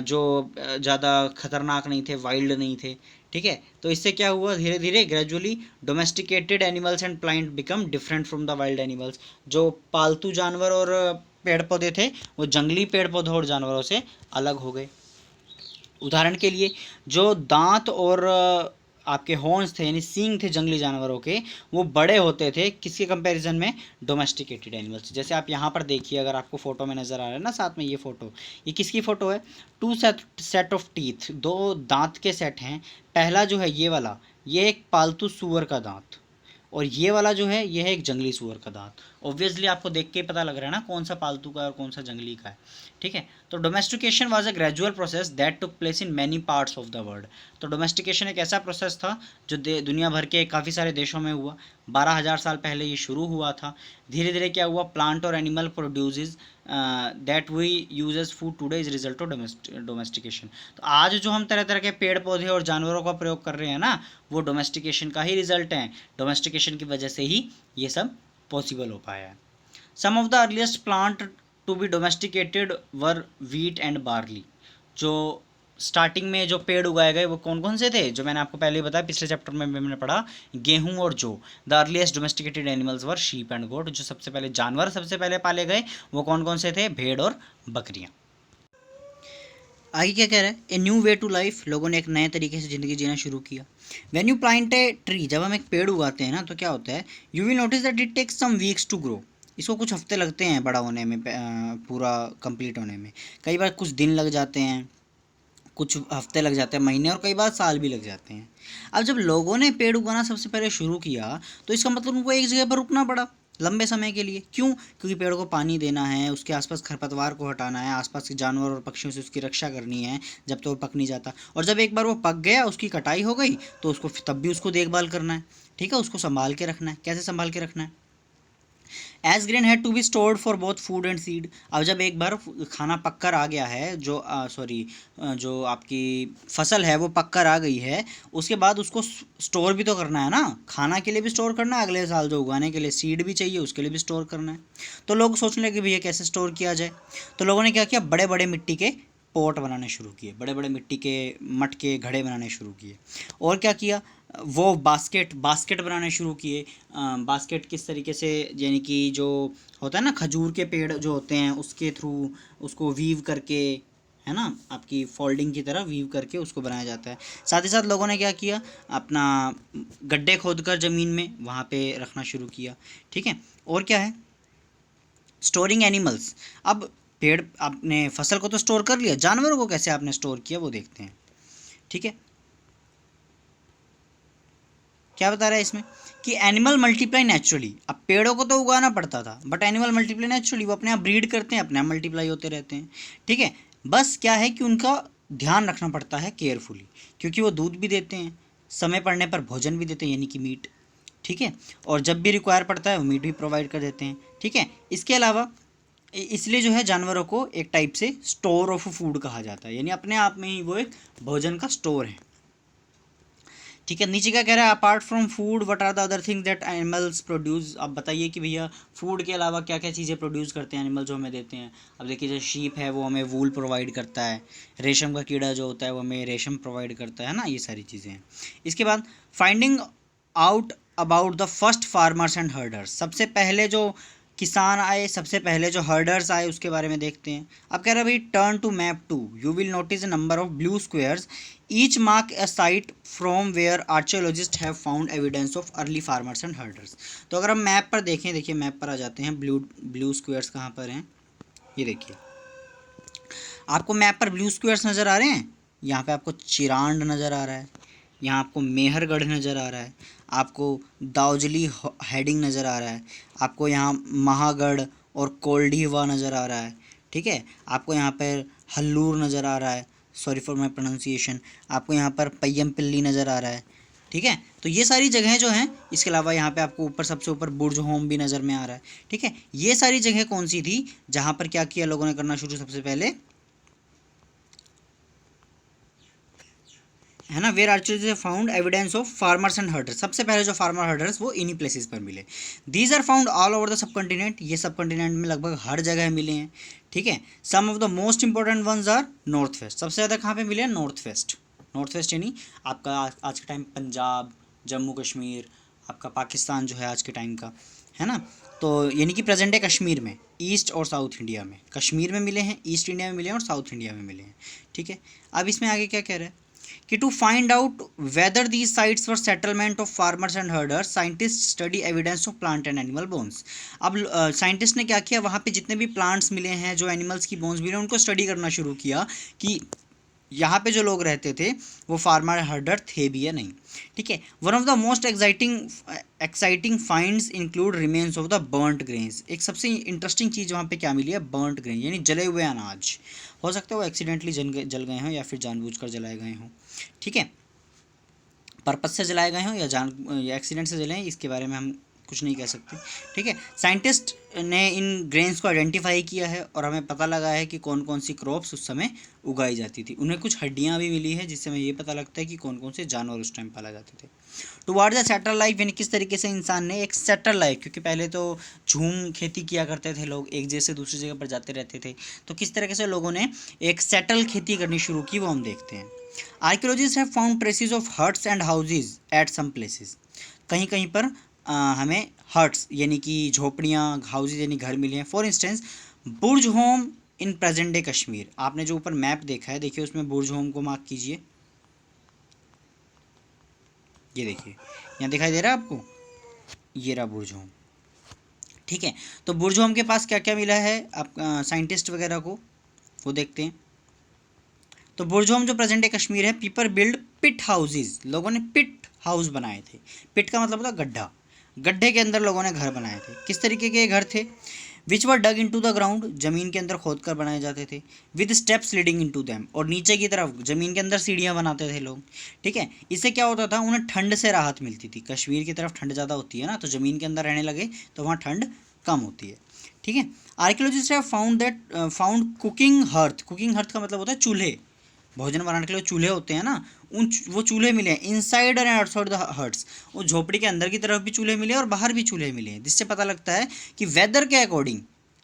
जो ज़्यादा खतरनाक नहीं थे, वाइल्ड नहीं थे, ठीक है। तो इससे क्या हुआ, धीरे धीरे gradually domesticated animals and plant become different from the wild animals. जो पालतू जानवर और पेड़ पौधे थे वो जंगली पेड़ पौधों और जानवरों से अलग हो गए। उदाहरण के लिए जो दांत और आपके हॉर्न्स थे यानी सींग थे जंगली जानवरों के, वो बड़े होते थे किसके कंपैरिजन में, डोमेस्टिकेटेड एनिमल्स। जैसे आप यहाँ पर देखिए, अगर आपको फोटो में नज़र आ रहा है ना साथ में, ये फोटो, ये किसकी फ़ोटो है, टू सेट ऑफ टीथ, दो दांत के सेट हैं। पहला जो है ये वाला, ये एक पालतू सूअर का दांत, और ये वाला जो है ये है एक जंगली सूअर का दांत। ऑब्वियसली आपको देख के पता लग रहा है ना कौन सा पालतू का है और कौन सा जंगली का है, ठीक है। तो domestication was a gradual process that took place in many parts of the world. तो डोमेस्टिकेशन एक ऐसा प्रोसेस था जो दुनिया भर के काफ़ी सारे देशों में हुआ। 12,000 साल पहले ये शुरू हुआ था। धीरे धीरे क्या हुआ, प्लांट और animal produces that we use as food today is result of domestication. तो आज जो हम तरह तरह के पेड़ पौधे और जानवरों का प्रयोग कर रहे हैं ना, वो डोमेस्टिकेशन का ही रिजल्ट है। डोमेस्टिकेशन की वजह से ही ये सब पॉसिबल हो पाया है। Some of the earliest plant to be domesticated were wheat and barley. जो स्टार्टिंग में जो पेड़ उगाए गए वो कौन कौन से थे, जो मैंने आपको पहले ही बताया, पिछले चैप्टर में मैंने पढ़ा, गेहूं और जौ। The earliest domesticated animals were sheep and goat. जो सबसे पहले जानवर सबसे पहले पाले गए वो कौन कौन से थे, भेड़ और बकरियां। आगे क्या कह रहा है, a new way to life. लोगों ने एक नए तरीके से ज़िंदगी जीना शुरू किया। When you plant a tree, जब हम एक पेड़ उगाते हैं ना तो क्या होता है, you will notice that it takes some weeks to grow. इसको कुछ हफ्ते लगते हैं बड़ा होने में, पूरा कंप्लीट होने में। कई बार कुछ दिन लग जाते हैं, कुछ हफ्ते लग जाते हैं, महीने, और कई बार साल भी लग जाते हैं। अब जब लोगों ने पेड़ उगाना सबसे पहले शुरू किया तो इसका मतलब उनको एक जगह पर रुकना पड़ा लंबे समय के लिए। क्यों? क्योंकि पेड़ को पानी देना है, उसके आसपास खरपतवार को हटाना है, आसपास के जानवर और पक्षियों से उसकी रक्षा करनी है जब तक वो पक नहीं जाता। और जब एक बार वो पक गया, उसकी कटाई हो गई, तो उसको तब भी उसको देखभाल करना है, ठीक है, उसको संभाल के रखना है। कैसे संभाल के रखना है? As grain had to be stored for both food and seed. अब जब एक बार खाना पककर आ गया है, जो आपकी फसल है वो पककर आ गई है, उसके बाद उसको स्टोर भी तो करना है ना। खाना के लिए भी स्टोर करना है, अगले साल जो उगाने के लिए सीड भी चाहिए उसके लिए भी स्टोर करना है। तो लोग सोचने लगे भैया कैसे स्टोर किया जाए। तो लोगों ने क्या किया, बड़े बड़े मिट्टी के पॉट बनाने शुरू किए, बड़े बड़े मिट्टी के मटके घड़े बनाने शुरू किए। और क्या किया, वो बास्केट बनाने शुरू किए। बास्केट किस तरीके से, यानी कि जो होता है ना खजूर के पेड़ जो होते हैं उसके थ्रू उसको वीव करके, है ना, आपकी फोल्डिंग की तरह वीव करके उसको बनाया जाता है। साथ ही साथ लोगों ने क्या किया, अपना गड्ढे खोदकर ज़मीन में वहाँ पे रखना शुरू किया, ठीक है। और क्या है, स्टोरिंग एनिमल्स। अब पेड़, आपने फसल को तो स्टोर कर लिया, जानवरों को कैसे आपने स्टोर किया वो देखते हैं, ठीक है। क्या बता रहा है इसमें कि एनिमल मल्टीप्लाई नेचुरली। अब पेड़ों को तो उगाना पड़ता था, बट एनिमल मल्टीप्लाई नेचुरली, वो अपने आप ब्रीड करते हैं, अपने आप मल्टीप्लाई होते रहते हैं, ठीक है। बस क्या है कि उनका ध्यान रखना पड़ता है केयरफुली, क्योंकि वो दूध भी देते हैं, समय पड़ने पर भोजन भी देते हैं, यानी कि मीट, ठीक है। और जब भी रिक्वायर पड़ता है वो मीट भी प्रोवाइड कर देते हैं, ठीक है। इसके अलावा इसलिए जो है जानवरों को एक टाइप से स्टोर ऑफ फूड कहा जाता है, यानी अपने आप में ही वो एक भोजन का स्टोर है, ठीक है। नीचे क्या कह रहा है, apart from food what are the other things that animals produce. अब बताइए कि भैया फूड के अलावा क्या क्या चीज़ें प्रोड्यूस करते हैं एनिमल जो हमें देते हैं। अब देखिए जैसे शीप है वो हमें वूल प्रोवाइड करता है, रेशम का कीड़ा जो होता है वो हमें रेशम प्रोवाइड करता है ना, ये सारी चीज़ें हैं। इसके बाद finding out about the first farmers and herders. सबसे पहले जो किसान आए, सबसे पहले जो हर्डर्स आए उसके बारे में देखते हैं। अब कह रहा है भाई, turn to map 2, you will notice a number of blue squares, each mark a site from where archaeologist have found evidence of early farmers and herders. तो अगर हम मैप पर देखें, देखिए मैप पर आ जाते हैं, ब्लू स्क्वेयर्स कहाँ पर हैं, ये देखिए आपको मैप पर ब्लू स्क्वेयर्स नज़र आ रहे हैं। यहाँ पे आपको चिरांड नज़र आ रहा है, यहाँ आपको मेहरगढ़ नज़र आ रहा है, आपको दाउजली हेडिंग नज़र आ रहा है, आपको यहाँ महागढ़ और कोल्डीवा नज़र आ रहा है, ठीक है। आपको यहाँ पर हल्लूर नज़र आ रहा है, सॉरी फॉर माई प्रोनाउंसिएशन। आपको यहाँ पर पय्यमपिल्ली नज़र आ रहा है, ठीक है। तो ये सारी जगहें जो हैं, इसके अलावा यहाँ पे आपको ऊपर सबसे ऊपर बुर्ज होम भी नज़र में आ रहा है, ठीक है। ये सारी जगह कौन सी थी जहाँ पर क्या किया लोगों ने करना शुरू, सबसे पहले, है ना, where archaeologist found evidence of farmers and herders. सबसे पहले जो फार्मर हर्डर्स वो इन्हीं प्लेसेस पर मिले। These are found all over the subcontinent. ये सब कॉन्टिनेंट में लगभग हर जगह मिले हैं, ठीक है। Some of the most important ones are north west. सबसे ज़्यादा कहाँ पे मिले हैं, नॉर्थ वेस्ट। नॉर्थ वेस्ट यानी आपका आज के टाइम पंजाब, जम्मू कश्मीर, आपका पाकिस्तान जो है आज के टाइम का, है ना। तो यानी कि प्रेजेंट डे कश्मीर में, ईस्ट और साउथ इंडिया में, कश्मीर में मिले हैं, ईस्ट इंडिया में मिले हैं और साउथ इंडिया में मिले हैं, ठीक है। अब इसमें आगे क्या कह रहा है कि to find out whether these sites were settlement of farmers and herders, scientist study evidence of plant and animal bones. अब साइंटिस्ट ने क्या किया, वहाँ पे जितने भी प्लांट्स मिले हैं, जो एनिमल्स की बोन्स मिले, उनको स्टडी करना शुरू किया कि यहाँ पे जो लोग रहते थे वो फार्मर हर्डर थे भी या नहीं, ठीक है। One of the most exciting finds include remains of the burnt grains. एक सबसे इंटरेस्टिंग चीज़ वहाँ पे क्या मिली है, बर्न्ट ग्रेन यानी जले हुए अनाज। हो सकता है वो एक्सीडेंटली जल गए हों या फिर जानबूझकर जलाए गए हों, ठीक है, पर्पज से जलाए गए हों या एक्सीडेंट से जले हैं, इसके बारे में हम कुछ नहीं कह सकते, ठीक है। साइंटिस्ट ने इन ग्रेन्स को आइडेंटिफाई किया है और हमें पता लगा है कि कौन कौन सी क्रॉप्स उस समय उगाई जाती थी। उन्हें कुछ हड्डियाँ भी मिली है जिससे हमें ये पता लगता है कि कौन कौन से जानवर उस टाइम पाला जाते थे। टुवार्ड द सेटल लाइफ यानी किस तरीके से इंसान ने एक सेटल लाइफ, क्योंकि पहले तो झूम खेती किया करते थे लोग, एक जगह से दूसरी जगह पर जाते रहते थे, तो किस तरीके से लोगों ने एक सेटल खेती करनी शुरू की वो हम देखते हैं। Archaeologist have found traces of huts and houses at some places. कहीं कहीं पर हमें हट्स यानी कि झोपड़ियाँ, हाउसेज यानी घर मिले हैं। For instance Burj home in present day Kashmir. आपने जो ऊपर मैप देखा है, देखिए उसमें बुर्ज होम को मार्क कीजिए, ये देखिए यहाँ दिखाई दे रहा है आपको, ये रहा बुर्ज होम, ठीक है। तो बुर्ज होम के पास क्या क्या मिला है आप साइंटिस्ट वगैरह को, वो देखते हैं। तो बुर्ज होम जो प्रेजेंट डे कश्मीर है, पीपल बिल्ड पिट हाउसेज। लोगों ने पिट हाउस बनाए थे। पिट का मतलब होता है गड्ढा, गड्ढे के अंदर लोगों ने घर बनाए थे। किस तरीके के घर थे, विच वर डग इनटू द ग्राउंड, जमीन के अंदर खोद कर बनाए जाते थे, with steps leading into them, और नीचे की तरफ जमीन के अंदर सीढ़ियाँ बनाते थे लोग, ठीक है। इससे क्या होता था, उन्हें ठंड से राहत मिलती थी। कश्मीर की तरफ ठंड ज़्यादा होती है ना, तो ज़मीन के अंदर रहने लगे तो वहाँ ठंड कम होती है, ठीक है। Archaeologist have found cooking hearth. Cooking hearth का मतलब होता है चूल्हे, भोजन बनाने के लिए चूल्हे होते हैं ना, वो चूल्हे मिले हैं inside and outside the huts. वो झोपड़ी के अंदर की तरफ भी चूल्हे मिले और बाहर भी चूल्हे मिले हैं, जिससे पता लगता है कि वेदर के अकॉर्डिंग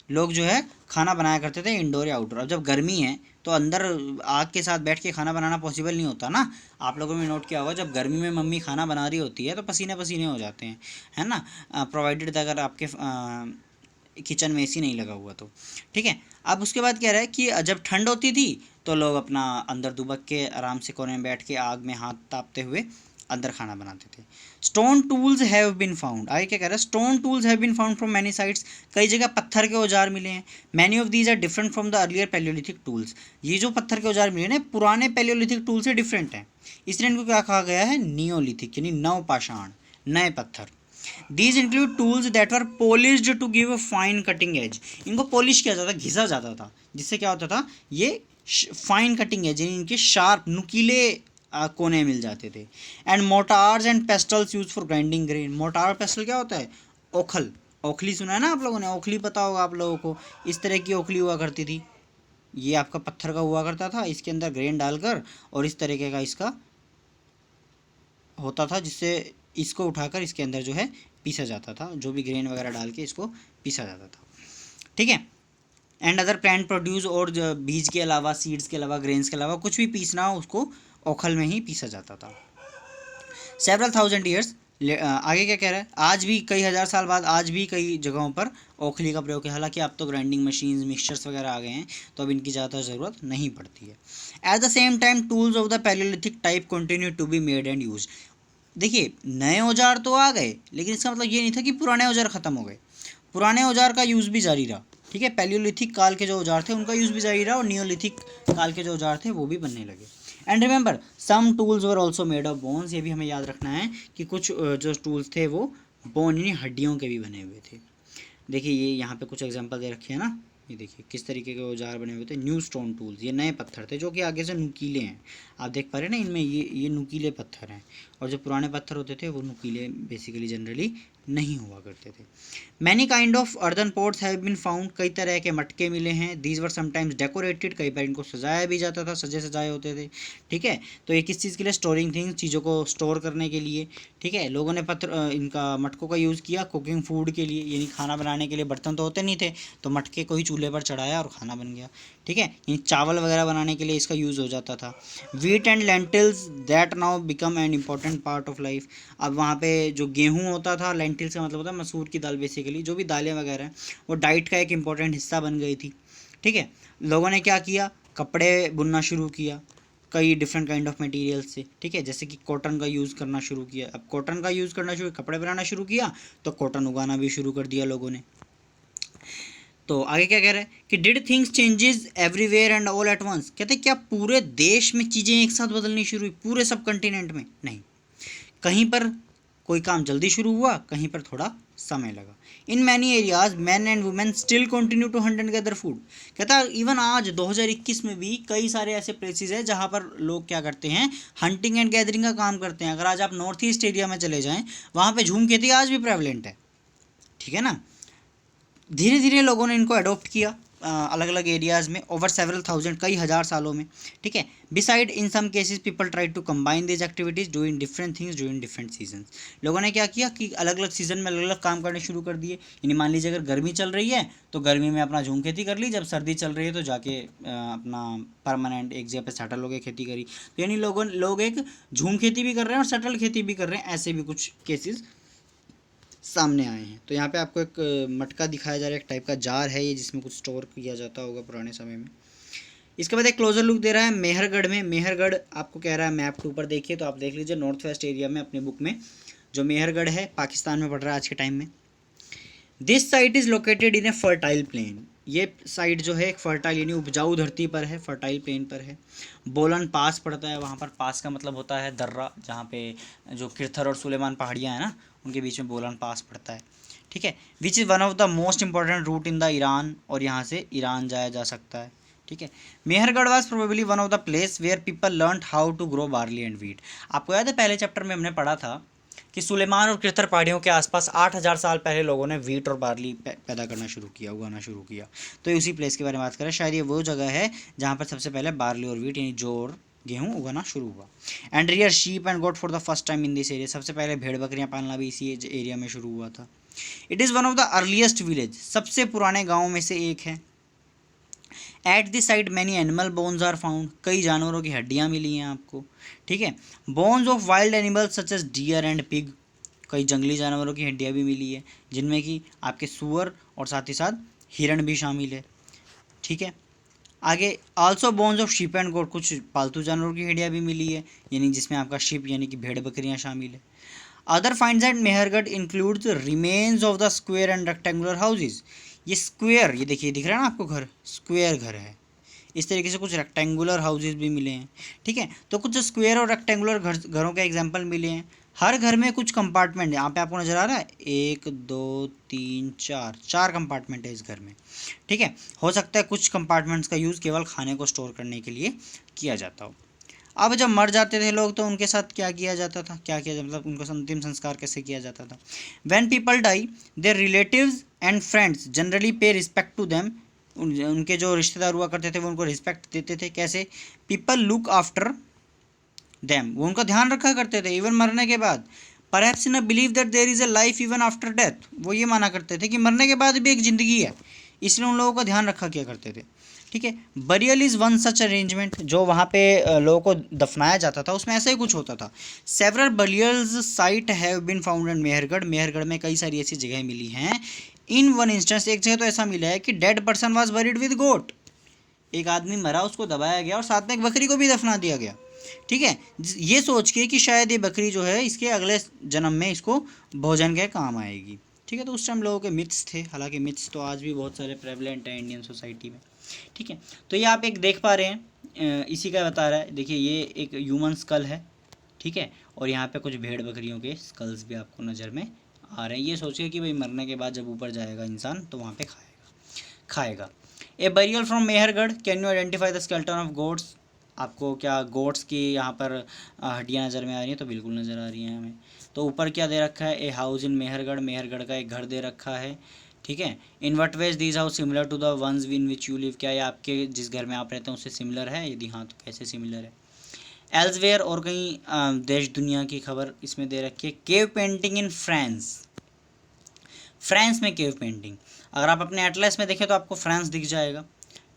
लोग जो है खाना बनाया करते थे, इंडोर या आउटडोर। अब जब गर्मी है तो अंदर आग के साथ बैठ के खाना बनाना पॉसिबल नहीं होता ना। आप लोगों ने नोट किया होगा, जब गर्मी में मम्मी खाना बना रही होती है तो पसीने पसीने हो जाते हैं, है ना, प्रोवाइडेड अगर आपके किचन में एसी नहीं लगा हुआ तो, ठीक है। अब उसके बाद क्या रहा है कि जब ठंड होती थी तो लोग अपना अंदर दुबक के आराम से कोने में बैठ के आग में हाथ तापते हुए अंदर खाना बनाते थे। Stone tools have been found. आगे क्या कह रहा है, stone tools have been found from many sites. कई जगह पत्थर के औजार मिले हैं। Many of these are different from the earlier palaeolithic tools. ये जो पत्थर के औजार मिले हैं पुराने पैलियोलिथिक टूल से डिफरेंट हैं, इसलिए इनको क्या कहा गया है, नियोलिथिक यानी नवपाषाण, नए पत्थर। These include tools that were polished to give a fine cutting edge. इनको पॉलिश किया जाता, घिसा जाता था, जिससे क्या होता था, ये फाइन कटिंग एज यानी इनके शार्प नुकीले कोने मिल जाते थे। And motors and pastels use for grinding grain. Motor pastel क्या होता है, ओखल, ओखली सुना है ना आप लोगों ने, ओखली पता होगा आप लोगों को, इस तरह की ओखली हुआ करती थी। ये आपका पत्थर का हुआ करता था, इसके अंदर ग्रेन डालकर और इस तरीके का इसका होता था, जिससे इसको उठाकर इसके अंदर जो है पीसा जाता था, जो भी ग्रेन वगैरह डाल के इसको पीसा जाता था, ठीक है। एंड अदर प्लांट प्रोड्यूस, और बीज के अलावा, सीड्स के अलावा, ग्रेन्स के अलावा कुछ भी पीसना हो उसको ओखल में ही पीसा जाता था। सेवरल थाउजेंड ईयर्स, आगे क्या कह रहा है, आज भी कई हज़ार साल बाद आज भी कई जगहों पर ओखली का प्रयोग है। हालांकि अब तो ग्राइंडिंग मशीन्स, मिक्सचर्स वगैरह आ गए हैं, तो अब इनकी ज़्यादा ज़रूरत नहीं पड़ती है। At the same time tools of the palaeolithic type continue to be made and use. देखिए नए औजार तो आ गए, लेकिन इसका मतलब ये नहीं था कि पुराने औजार ख़त्म हो गए। पुराने औजार का यूज़ भी जारी रहा, ठीक है। पैलियोलिथिक काल के जो औजार थे उनका यूज़ भी जारी रहा, और नियोलिथिक काल के जो औजार थे वो भी बनने लगे। And remember some tools were also made of bones. ये भी हमें याद रखना है कि कुछ जो टूल्स थे वो बोन यानी हड्डियों के भी बने हुए थे। देखिए ये यहाँ पे कुछ एग्जांपल दे रखे हैं ना, ये देखिए किस तरीके के औजार बने हुए थे। न्यू स्टोन टूल्स, ये नए पत्थर थे जो कि आगे से नुकीले हैं, आप देख पा रहे हैं ना, इनमें ये नुकीले पत्थर हैं, और जो पुराने पत्थर होते थे वो नुकीले बेसिकली जनरली नहीं हुआ करते थे। Many kind of earthen pots have been found. कई तरह के मटके मिले हैं। दीज वर समटाइम्स डेकोरेटेड, कई बार इनको सजाया भी जाता था, सजे सजाए होते थे, ठीक है। तो ये किस चीज़ के लिए, स्टोरिंग थिंग्स, चीज़ों को स्टोर करने के लिए, ठीक है। लोगों ने इनका मटकों का यूज़ किया कुकिंग फूड के लिए, यानी खाना बनाने के लिए। बर्तन तो होते नहीं थे, तो मटके को ही चूल्हे पर चढ़ाया और खाना बन गया, ठीक है। यानी चावल वगैरह बनाने के लिए इसका यूज़ हो जाता था। Wheat and lentils that now become an important part of life. अब वहाँ पे जो गेहूँ होता था, लेंटिल्स का मतलब होता है मसूर की दाल, बेसिकली जो भी दालें वगैरह हैं वो डाइट का एक इम्पॉर्टेंट हिस्सा बन गई थी, ठीक है। लोगों ने क्या किया, कपड़े बुनना शुरू किया कई डिफरेंट काइंड ऑफ मटेरियल से, ठीक है। जैसे कि कॉटन का यूज़ करना शुरू किया। अब कॉटन का यूज़ करना शुरू, कपड़े बनाना शुरू किया तो कॉटन उगाना भी शुरू कर दिया लोगों ने। तो आगे क्या कह रहा है कि did things changes everywhere and all at once, कहते क्या पूरे देश में चीज़ें एक साथ बदलनी शुरू हुई, पूरे सब कंटिनेंट में नहीं, कहीं पर कोई काम जल्दी शुरू हुआ, कहीं पर थोड़ा समय लगा। In many areas man and women still continue to hunt and gather food, कहता है इवन आज 2021 में भी कई सारे ऐसे प्लेसेस हैं जहाँ पर लोग क्या करते हैं, हंटिंग एंड गैदरिंग का काम करते हैं। अगर आज आप नॉर्थ ईस्ट एरिया में चले जाएं, वहाँ पे झूम खेती आज भी प्रेवलेंट है, ठीक है ना। धीरे धीरे लोगों ने इनको अडॉप्ट किया अलग अलग एरियाज़ में ओवर सेवरल थाउजेंड, कई हज़ार सालों में, ठीक है। Beside in some cases people try to combine this activities doing different things doing different season. लोगों ने क्या किया कि अलग अलग सीजन में अलग अलग काम करने शुरू कर दिए। यानी मान लीजिए अगर गर्मी चल रही है तो गर्मी में अपना झूम खेती कर ली, जब सर्दी चल रही है तो जाके अपना परमानेंट एक जगह पर सेटल होकर खेती करी। तो यानी लोग एक झूम खेती भी कर रहे हैं और सेटल खेती भी कर रहे हैं, ऐसे भी कुछ केसेस सामने आए हैं। तो यहाँ पे आपको एक मटका दिखाया जा रहा है, एक टाइप का जार है ये, जिसमें कुछ स्टोर किया जाता होगा पुराने समय में। इसके बाद एक क्लोजर लुक दे रहा है मेहरगढ़ में। मेहरगढ़ आपको कह रहा है मैप 2 पर देखिए, तो आप देख लीजिए नॉर्थ वेस्ट एरिया में अपने बुक में जो मेहरगढ़ है पाकिस्तान में पड़ रहा है आज के टाइम में। This site is located in A fertile plain, ये साइट जो है एक फर्टाइल यानी उपजाऊ धरती पर है, फर्टाइल प्लेन पर है। बोलन पास पड़ता है वहाँ पर, पास का मतलब होता है दर्रा, जहाँ पे जो किरथर और सुलेमान पहाड़ियाँ हैं ना, उनके बीच में बोलन पास पड़ता है, ठीक है। Which is one of the most important route in the Iran, और यहाँ से ईरान जाया जा सकता है, ठीक है। Mehrgarh was probably one of the place where people learn how to grow barley and wheat. आपको याद है पहले चैप्टर में हमने पढ़ा था कि सुलेमान और किरथर पहाड़ियों के आसपास 8000 साल पहले लोगों ने वीट और बार्ली पैदा करना शुरू किया, उगाना शुरू किया। तो उसी प्लेस के बारे में बात करें, शायद ये वो जगह है जहाँ पर सबसे पहले बार्ली और वीट यानी जौ और गेहूँ उगाना शुरू हुआ। And rear sheep and goat for the first time in this area, सबसे पहले भेड़ बकरियाँ पालना भी इसी एरिया में शुरू हुआ था। It is one of the earliest village, सबसे पुराने गाँव में से एक है। At the side many animal bones are found, कई जानवरों की हड्डियाँ मिली हैं आपको, ठीक है। Bones of wild animals such as deer and pig, कई जंगली जानवरों की हड्डियाँ भी मिली है, जिनमें कि आपके सूअर और साथ ही साथ हिरण भी शामिल है, ठीक है। आगे also bones of sheep and goat, कुछ पालतू जानवरों की हड्डियाँ भी मिली है, यानी जिसमें आपका शीप यानी कि भेड़ बकरियाँ शामिल है। Other finds at Mehrgarh includes remains of the square and rectangular houses. ये स्क्वेयर, ये देखिए दिख रहा है ना आपको घर, स्क्वेयर घर है। इस तरीके से कुछ रेक्टेंगुलर हाउसेज भी मिले हैं, ठीक है। तो कुछ स्क्वेयर और रेक्टेंगुलर घरों के एग्जांपल मिले हैं। हर घर में कुछ कंपार्टमेंट, यहाँ पे आपको नज़र आ रहा है 1 2 3 4 कंपार्टमेंट है इस घर में, ठीक है। हो सकता है कुछ कंपार्टमेंट्स का यूज़ केवल खाने को स्टोर करने के लिए किया जाता हो। अब जब मर जाते थे लोग तो उनके साथ क्या किया जाता था, क्या किया मतलब उनका अंतिम संस्कार कैसे किया जाता था। When people die their relatives and friends generally pay respect to them, उनके जो रिश्तेदार हुआ करते थे वो उनको रिस्पेक्ट देते थे। कैसे, पीपल लुक आफ्टर देम, वो उनका ध्यान रखा करते थे इवन मरने के बाद। Perhaps in a believe that there is a life even after death, वो ये माना करते थे कि मरने के बाद भी एक ज़िंदगी है, इसलिए उन लोगों का ध्यान रखा किया करते थे, ठीक है। Burial is one such arrangement, जो वहाँ पे लोगों को दफनाया जाता था उसमें ऐसा ही कुछ होता था। Several burials site have been found in Mehrgarh, Mehrgarh में कई सारी ऐसी जगह मिली हैं। इन वन इंस्टेंस, एक जगह तो ऐसा मिला है कि dead person was buried with goat, एक आदमी मरा उसको दबाया गया और साथ में एक बकरी को भी दफना दिया गया, ठीक है। ये सोच के कि शायद ये बकरी जो है इसके अगले जन्म में इसको भोजन के काम आएगी, ठीक है। तो उस टाइम लोगों के मिथ्स थे, हालांकि मिथ्स तो आज भी बहुत सारे प्रेवलेंट हैं इंडियन सोसाइटी में, ठीक है। तो ये आप एक देख पा रहे हैं, इसी का बता रहा है, देखिए ये एक ह्यूमन स्कल है, ठीक है। और यहाँ पे कुछ भेड़ बकरियों के स्कल्स भी आपको नज़र में आ रहे हैं। ये सोचिए कि भाई मरने के बाद जब ऊपर जाएगा इंसान तो वहाँ पे खाएगा। A burial from Mehrgarh, can you identify the skeleton of goats, आपको क्या गोट्स की यहाँ पर हड्डियाँ नज़र में आ रही हैं? तो बिल्कुल नज़र आ रही हैं हमें। तो ऊपर क्या दे रखा है, a house in Mehrgarh, Mehrgarh का एक घर दे रखा है, ठीक है। In what ways these house similar to the ones in which you live, क्या ये आपके जिस घर में आप रहते हैं उससे सिमिलर है? यदि हाँ तो कैसे सिमिलर है? एल्सवेयर, और कहीं देश दुनिया की खबर इसमें दे रखी है। Cave painting in France, France में केव पेंटिंग, अगर आप अपने एटलस में देखें तो आपको फ्रांस दिख जाएगा,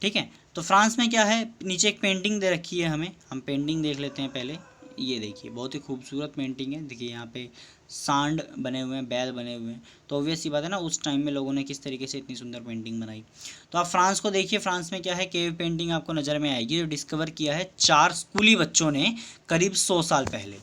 ठीक है। तो फ्रांस में क्या है, नीचे एक पेंटिंग दे रखी है हमें, हम पेंटिंग देख लेते हैं पहले। ये देखिए बहुत ही खूबसूरत पेंटिंग है, देखिए यहाँ पे सांड बने हुए हैं, बैल बने हुए हैं। तो ऑब्वियस सी बात है ना, उस टाइम में लोगों ने किस तरीके से इतनी सुंदर पेंटिंग बनाई। तो आप फ्रांस को देखिए, फ्रांस में क्या है, केव पेंटिंग आपको नज़र में आएगी, जो डिस्कवर किया है 4 स्कूली बच्चों ने करीब 100 साल पहले।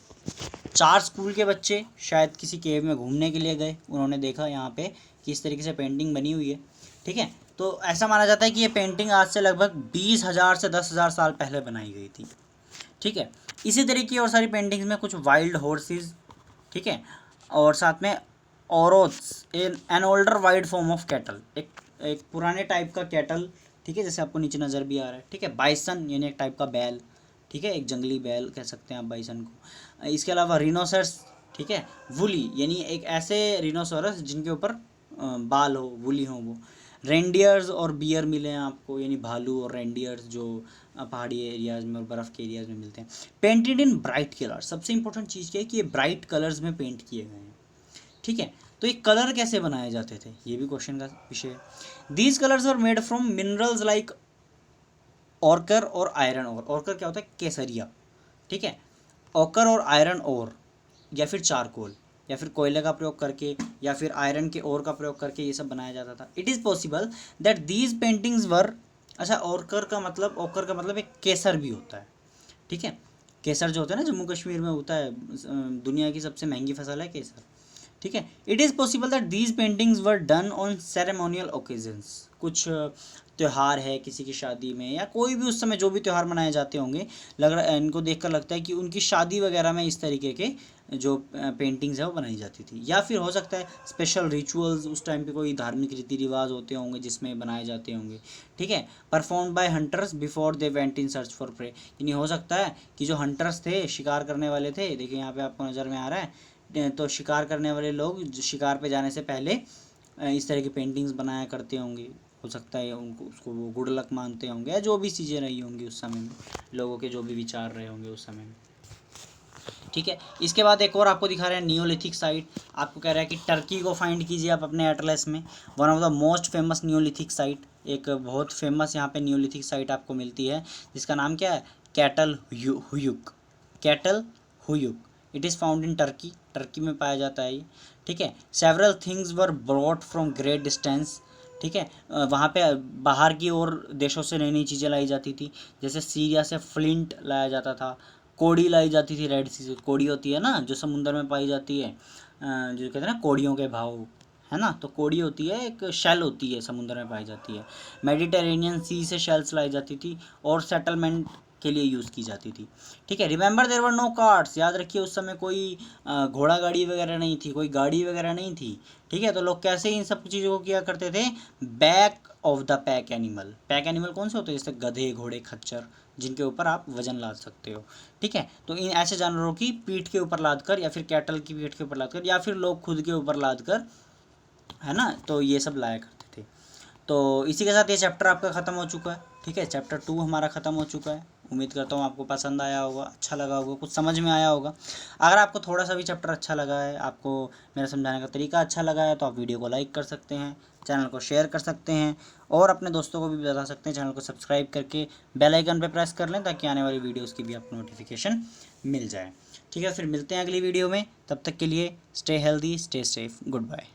4 स्कूल के बच्चे शायद किसी केव में घूमने के लिए गए, उन्होंने देखा यहाँ पे किस तरीके से पेंटिंग बनी हुई है, ठीक है। तो ऐसा माना जाता है कि ये पेंटिंग आज से लगभग 20,000 से 10,000 साल पहले बनाई गई थी। ठीक है, इसी तरह की और सारी पेंटिंग्स में कुछ वाइल्ड हॉर्सेस, ठीक है, और साथ में aurochs, an older wild form of cattle, एक पुराने टाइप का कैटल, ठीक है, जैसे आपको नीचे नज़र भी आ रहा है। ठीक है, बाइसन यानी एक टाइप का बैल, ठीक है, एक जंगली बैल कह सकते हैं आप बाइसन को। इसके अलावा रिनोसरस, ठीक है, वुली यानी एक ऐसे रिनोसोरस जिनके ऊपर बाल हो, वुली हो वो। रेंडियर्स और बियर मिले हैं आपको, यानी भालू और रेंडियर्स जो पहाड़ी एरियाज़ में और बर्फ़ के एरियाज़ में मिलते हैं। पेंटेड इन ब्राइट कलर, सबसे इंपॉर्टेंट चीज़ क्या है कि ये ब्राइट कलर्स में पेंट किए गए हैं। ठीक है, तो ये कलर कैसे बनाए जाते थे, ये भी क्वेश्चन का विषय है। These colours are made from minerals like ऑर्कर और आयरन ओर। ऑर्कर क्या होता है, केसरिया, ठीक है, ऑकर और आयरन ओर, या फिर चारकोल, या फिर कोयले का प्रयोग करके, या फिर आयरन के ओर का प्रयोग करके ये सब बनाया जाता था। It is possible that these paintings were, अच्छा ऑकर का मतलब एक केसर भी होता है। ठीक है, केसर जो होता है ना जम्मू कश्मीर में होता है, दुनिया की सबसे महंगी फसल है केसर। ठीक है, it is possible that these paintings were done on ceremonial occasions, कुछ त्यौहार है किसी की शादी में, या कोई भी उस समय जो भी त्यौहार मनाए जाते होंगे, लग रहा है इनको देखकर लगता है कि उनकी शादी वगैरह में इस तरीके के जो पेंटिंग्स है वो बनाई जाती थी। या फिर हो सकता है स्पेशल रिचुअल्स, उस टाइम पे कोई धार्मिक रीति रिवाज होते होंगे जिसमें बनाए जाते होंगे। ठीक है, perform by hunters before they went in search for prey, यानी हो सकता है कि जो हंटर्स थे, शिकार करने वाले थे, देखिए यहाँ पे आपको नज़र में आ रहा है, तो शिकार करने वाले लोग जो शिकार पे जाने से पहले इस तरह की पेंटिंग्स बनाया करते होंगे। हो सकता है उनको उसको वो गुड लक मानते होंगे, या जो भी चीज़ें रही होंगी उस समय में, लोगों के जो भी विचार रहे होंगे उस समय में। ठीक है, इसके बाद एक और आपको दिखा रहे हैं नियोलिथिक साइट। आपको कह रहा है कि टर्की को फाइंड कीजिए आप अपने एटलस में। One of the most famous Neolithic site, एक बहुत फेमस यहाँ पे नियोलिथिक साइट आपको मिलती है जिसका नाम क्या है, Catal Huyuk, Catal Huyuk. It is found in Turkey, Turkey में पाया जाता है ये। ठीक है, several things were brought from great distance. ठीक है, वहाँ पे बाहर की ओर देशों से नई नई चीज़ें लाई जाती थी, जैसे सीरिया से फ्लिंट लाया जाता था, कोड़ी लाई जाती थी, रेड सी से कोड़ी होती है ना जो समुंदर में पाई जाती है, जो कहते हैं ना कोड़ियों के भाव, है ना, तो कोड़ी होती है, एक शेल होती है, समुद्र में पाई जाती है। मेडिटेरेनियन सी से शेल्स लाई जाती थी और सेटलमेंट के लिए यूज़ की जाती थी। ठीक है, remember there were no carts, याद रखिए उस समय कोई घोड़ा गाड़ी वगैरह नहीं थी, कोई गाड़ी वगैरह नहीं थी। ठीक है, तो लोग कैसे इन सब चीज़ों को किया करते थे, back of the pack animal. Pack animal कौन से होते हैं, जैसे गधे, घोड़े, खच्चर, जिनके ऊपर आप वजन लाद सकते हो। ठीक है, तो इन ऐसे जानवरों की पीठ के ऊपर लाद कर, या फिर कैटल की पीठ के ऊपर लाद कर, या फिर लोग खुद के ऊपर लाद कर, है ना, तो ये सब लाया करते थे। तो इसी के साथ ये चैप्टर आपका ख़त्म हो चुका है। ठीक है, चैप्टर 2 हमारा ख़त्म हो चुका है। उम्मीद करता हूँ आपको पसंद आया होगा, अच्छा लगा होगा, कुछ समझ में आया होगा। अगर आपको थोड़ा सा भी चैप्टर अच्छा लगा है, आपको मेरा समझाने का तरीका अच्छा लगा है, तो आप वीडियो को लाइक कर सकते हैं, चैनल को शेयर कर सकते हैं, और अपने दोस्तों को भी बता सकते हैं। चैनल को सब्सक्राइब करके बेल आइकन पे प्रेस कर लें ताकि आने वाली वीडियोज़ की भी आपको नोटिफिकेशन मिल जाए। ठीक है, फिर मिलते हैं अगली वीडियो में, तब तक के लिए stay healthy, stay safe, good bye.